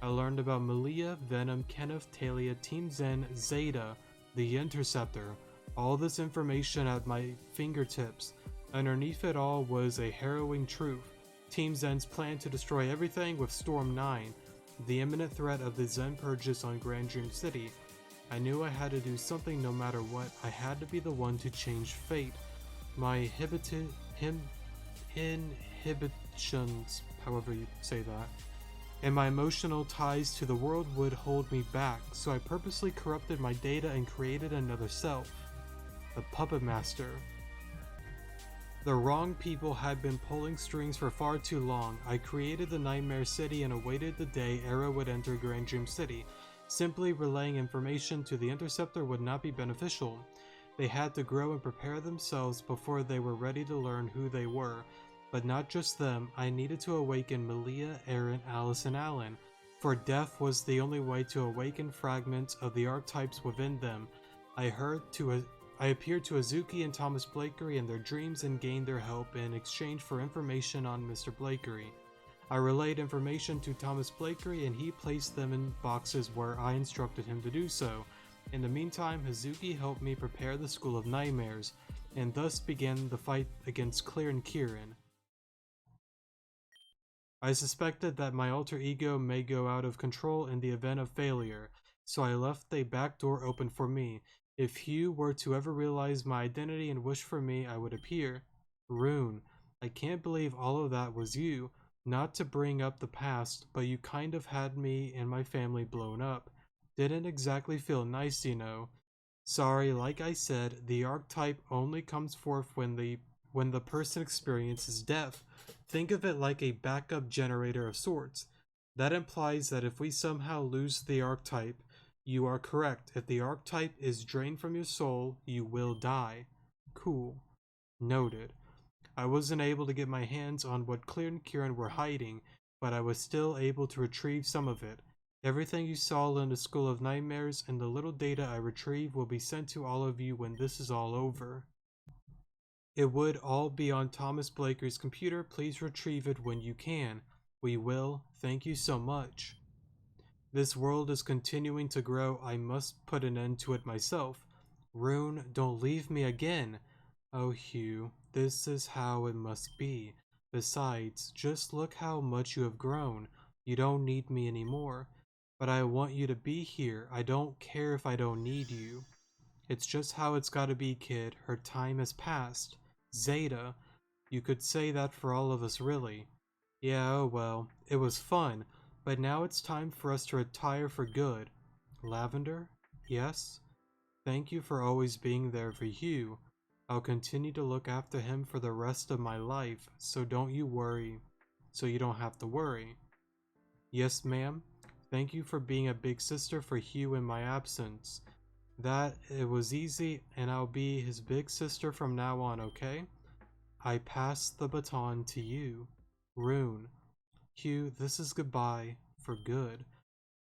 I learned about Malia, Venom, Kenneth, Talia, Team Zen, Zeta, the Interceptor. All this information at my fingertips. Underneath it all was a harrowing truth. Team Zen's plan to destroy everything with Storm 9. The imminent threat of the Zen purges on Grand Dream City. I knew I had to do something no matter what. I had to be the one to change fate. My inhibitions, however you say that, and my emotional ties to the world would hold me back, so I purposely corrupted my data and created another self. The Puppet Master. The wrong people had been pulling strings for far too long. I created the Nightmare City and awaited the day Era would enter Grand Dream City. Simply relaying information to the Interceptor would not be beneficial. They had to grow and prepare themselves before they were ready to learn who they were. But not just them, I needed to awaken Malia, Aaron, Alice, and Alan. For death was the only way to awaken fragments of the archetypes within them. I appeared to Azuki and Thomas Blakery in their dreams and gained their help in exchange for information on Mr. Blakery. I relayed information to Thomas Blakery and he placed them in boxes where I instructed him to do so. In the meantime, Hazuki helped me prepare the School of Nightmares, and thus began the fight against Claire and Kieran. I suspected that my alter ego may go out of control in the event of failure, so I left a back door open for me. If Hugh were to ever realize my identity and wish for me, I would appear. Rune, I can't believe all of that was you. Not to bring up the past, but you kind of had me and my family blown up. Didn't exactly feel nice, you know. Sorry, like I said, the archetype only comes forth when the person experiences death. Think of it like a backup generator of sorts. That implies that if we somehow lose the archetype, you are correct. If the archetype is drained from your soul, you will die. Cool. Noted. I wasn't able to get my hands on what Claire and Kieran were hiding, but I was still able to retrieve some of it. Everything you saw in the School of Nightmares and the little data I retrieved will be sent to all of you when this is all over. It would all be on Thomas Blaker's computer. Please retrieve it when you can. We will. Thank you so much. This world is continuing to grow. I must put an end to it myself. Rune, don't leave me again. Oh, Hugh, this is how it must be. Besides, just look how much you have grown. You don't need me anymore. But I want you to be here. I don't care if I don't need you. It's just how it's gotta be, kid. Her time has passed. Zeta. You could say that for all of us, really. Yeah, oh well. It was fun. But now it's time for us to retire for good. Lavender? Yes? Thank you for always being there for Hugh. I'll continue to look after him for the rest of my life, so don't you worry. So you don't have to worry. Yes, ma'am. Thank you for being a big sister for Hugh in my absence. That it was easy, and I'll be his big sister from now on, okay? I pass the baton to you. Rune. Hugh, this is goodbye for good.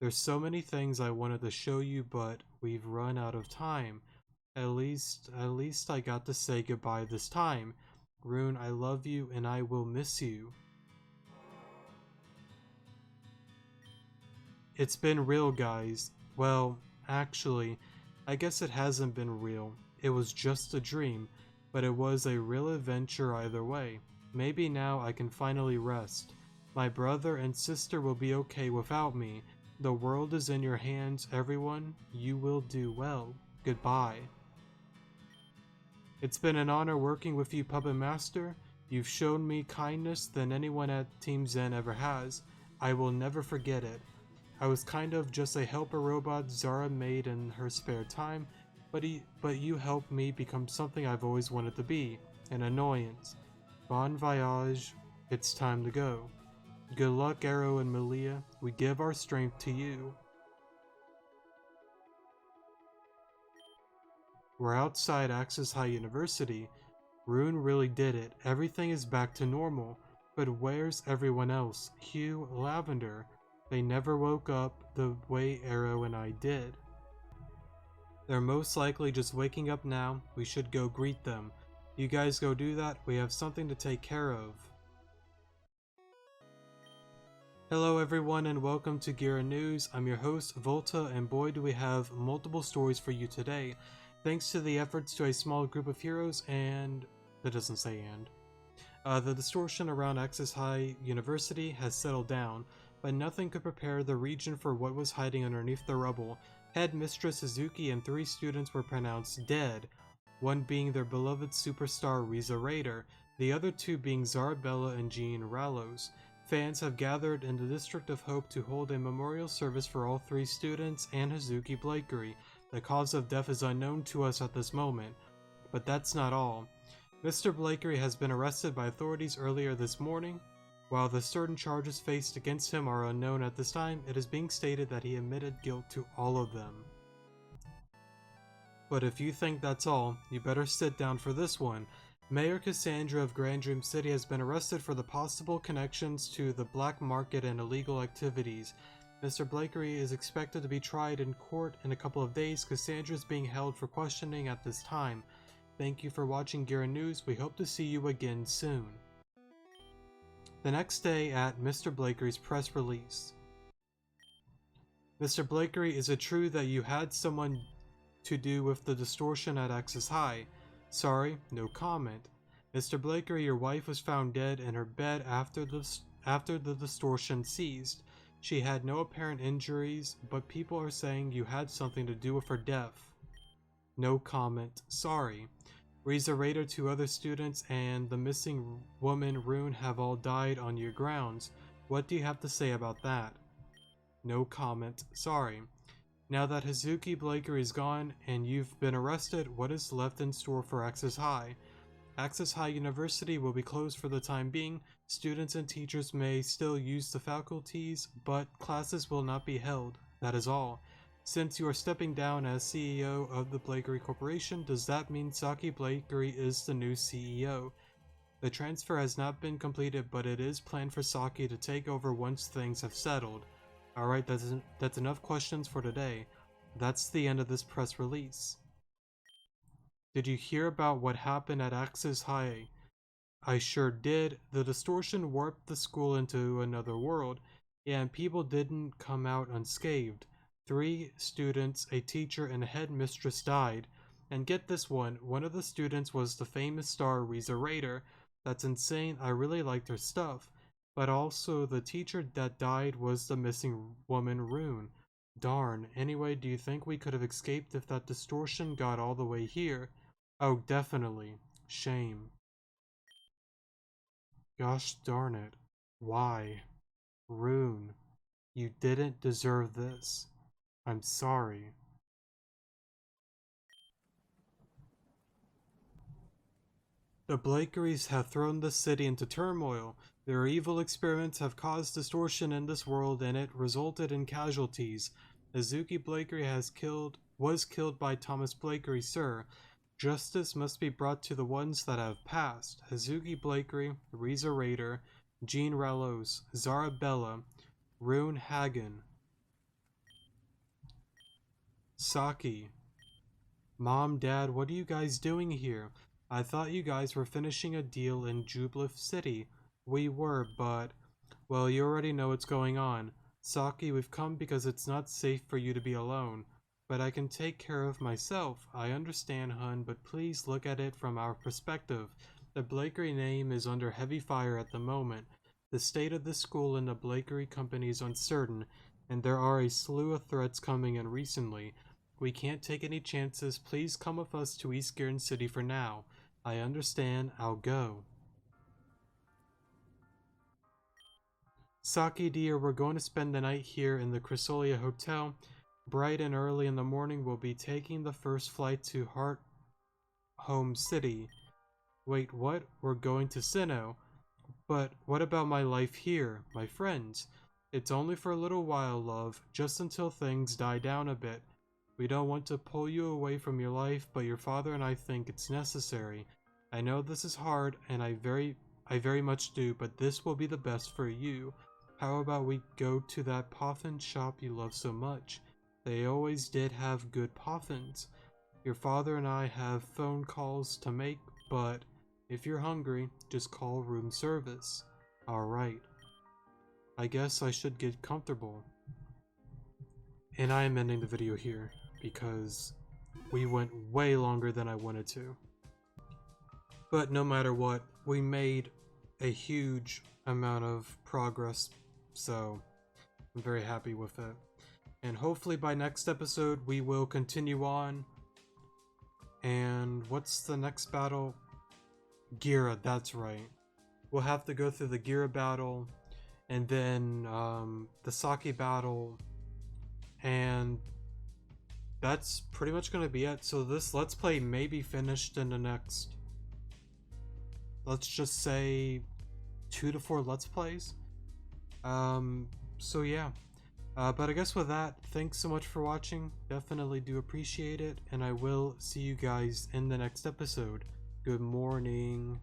There's so many things I wanted to show you, but we've run out of time. At least I got to say goodbye this time. Rune, I love you and I will miss you. It's been real, guys. Well, actually, I guess it hasn't been real. It was just a dream, but it was a real adventure either way. Maybe now I can finally rest. My brother and sister will be okay without me. The world is in your hands, everyone. You will do well. Goodbye. It's been an honor working with you, Puppet Master. You've shown me kindness than anyone at Team Zen ever has. I will never forget it. I was kind of just a helper robot Zara made in her spare time, but you helped me become something I've always wanted to be, an annoyance. Bon voyage, it's time to go. Good luck, Arrow and Malia. We give our strength to you. We're outside Axis High University. Rune really did it. Everything is back to normal. But where's everyone else? Hugh, Lavender. They never woke up the way Arrow and I did. They're most likely just waking up now. We should go greet them. You guys go do that. We have something to take care of. Hello everyone and welcome to Gira News. I'm your host Volta, and boy do we have multiple stories for you today. Thanks to the efforts to a small group of heroes and... that doesn't say and. The distortion around Axis High University has settled down, but nothing could prepare the region for what was hiding underneath the rubble. Head Mistress Suzuki and 3 students were pronounced dead, one being their beloved superstar Riza Raider, the other 2 being Zarabella and Jean Rallos. Fans have gathered in the District of Hope to hold a memorial service for all 3 students and Hazuki Blakery. The cause of death is unknown to us at this moment, but that's not all. Mr. Blakery has been arrested by authorities earlier this morning. While the certain charges faced against him are unknown at this time, it is being stated that he admitted guilt to all of them. But if you think that's all, you better sit down for this one. Mayor Cassandra of Grand Dream City has been arrested for the possible connections to the black market and illegal activities. Mr. Blakery is expected to be tried in court in a couple of days. Cassandra is being held for questioning at this time. Thank you for watching Gira News. We hope to see you again soon. The next day at Mr. Blakery's press release. Mr. Blakery, is it true that you had someone to do with the distortion at Axis High? Sorry, no comment. Mr. Blakery, your wife was found dead in her bed after the distortion ceased. She had no apparent injuries, but people are saying you had something to do with her death. No comment. Sorry. Riza Raider, 2 other students, and the missing woman Rune have all died on your grounds. What do you have to say about that? No comment. Sorry. Now that Hazuki Blakery is gone and you've been arrested, what is left in store for Axis High? Axis High University will be closed for the time being. Students and teachers may still use the faculties, but classes will not be held. That is all. Since you are stepping down as CEO of the Blakery Corporation, does that mean Saki Blakery is the new CEO? The transfer has not been completed, but it is planned for Saki to take over once things have settled. Alright, that's enough questions for today. That's the end of this press release. Did you hear about what happened at Axis High? I sure did. The distortion warped the school into another world, and people didn't come out unscathed. 3 students, a teacher, and a headmistress died. And get this one of the students was the famous star Riza Raider. That's insane. I really liked her stuff. But also the teacher that died was the missing woman Rune. Darn. Anyway, do you think we could have escaped if that distortion got all the way here? Oh, definitely. Shame. Gosh darn it. Why? Rune. You didn't deserve this. I'm sorry. The Blakerys have thrown the city into turmoil. Their evil experiments have caused distortion in this world, and it resulted in casualties. Hazuki Blakery was killed by Thomas Blakery, sir. Justice must be brought to the ones that have passed. Hazuki Blakery, Riza Raider, Jean Rallos, Zarabella, Rune Hagen. Saki. Mom, Dad, what are you guys doing here? I thought you guys were finishing a deal in Jublif City. We were, but... Well, you already know what's going on. Saki, we've come because it's not safe for you to be alone. But I can take care of myself. I understand, hun, but please look at it from our perspective. The Blakery name is under heavy fire at the moment. The state of the school and the Blakery company is uncertain, and there are a slew of threats coming in recently. We can't take any chances. Please come with us to East Garden City for now. I understand. I'll go. Saki dear, we're going to spend the night here in the Chrysalia Hotel. Bright and early in the morning, we'll be taking the first flight to Heart Home City. Wait, what? We're going to Sinnoh. But what about my life here, my friends? It's only for a little while, love, just until things die down a bit. We don't want to pull you away from your life, but your father and I think it's necessary. I know this is hard, and I very much do, but this will be the best for you. How about we go to that Poffin shop you love so much? They always did have good Poffins. Your father and I have phone calls to make, but if you're hungry, just call room service. Alright. I guess I should get comfortable. And I am ending the video here, because we went way longer than I wanted to. But no matter what, we made a huge amount of progress, so I'm very happy with it. And hopefully by next episode we will continue on. And what's the next battle? Gira, that's right. We'll have to go through the Gira battle, and then the Saki battle, and that's pretty much going to be it. So this Let's Play may be finished in the next, let's just say, 2 to 4 Let's Plays. So yeah. But I guess with that, thanks so much for watching. Definitely do appreciate it, and I will see you guys in the next episode. Good morning.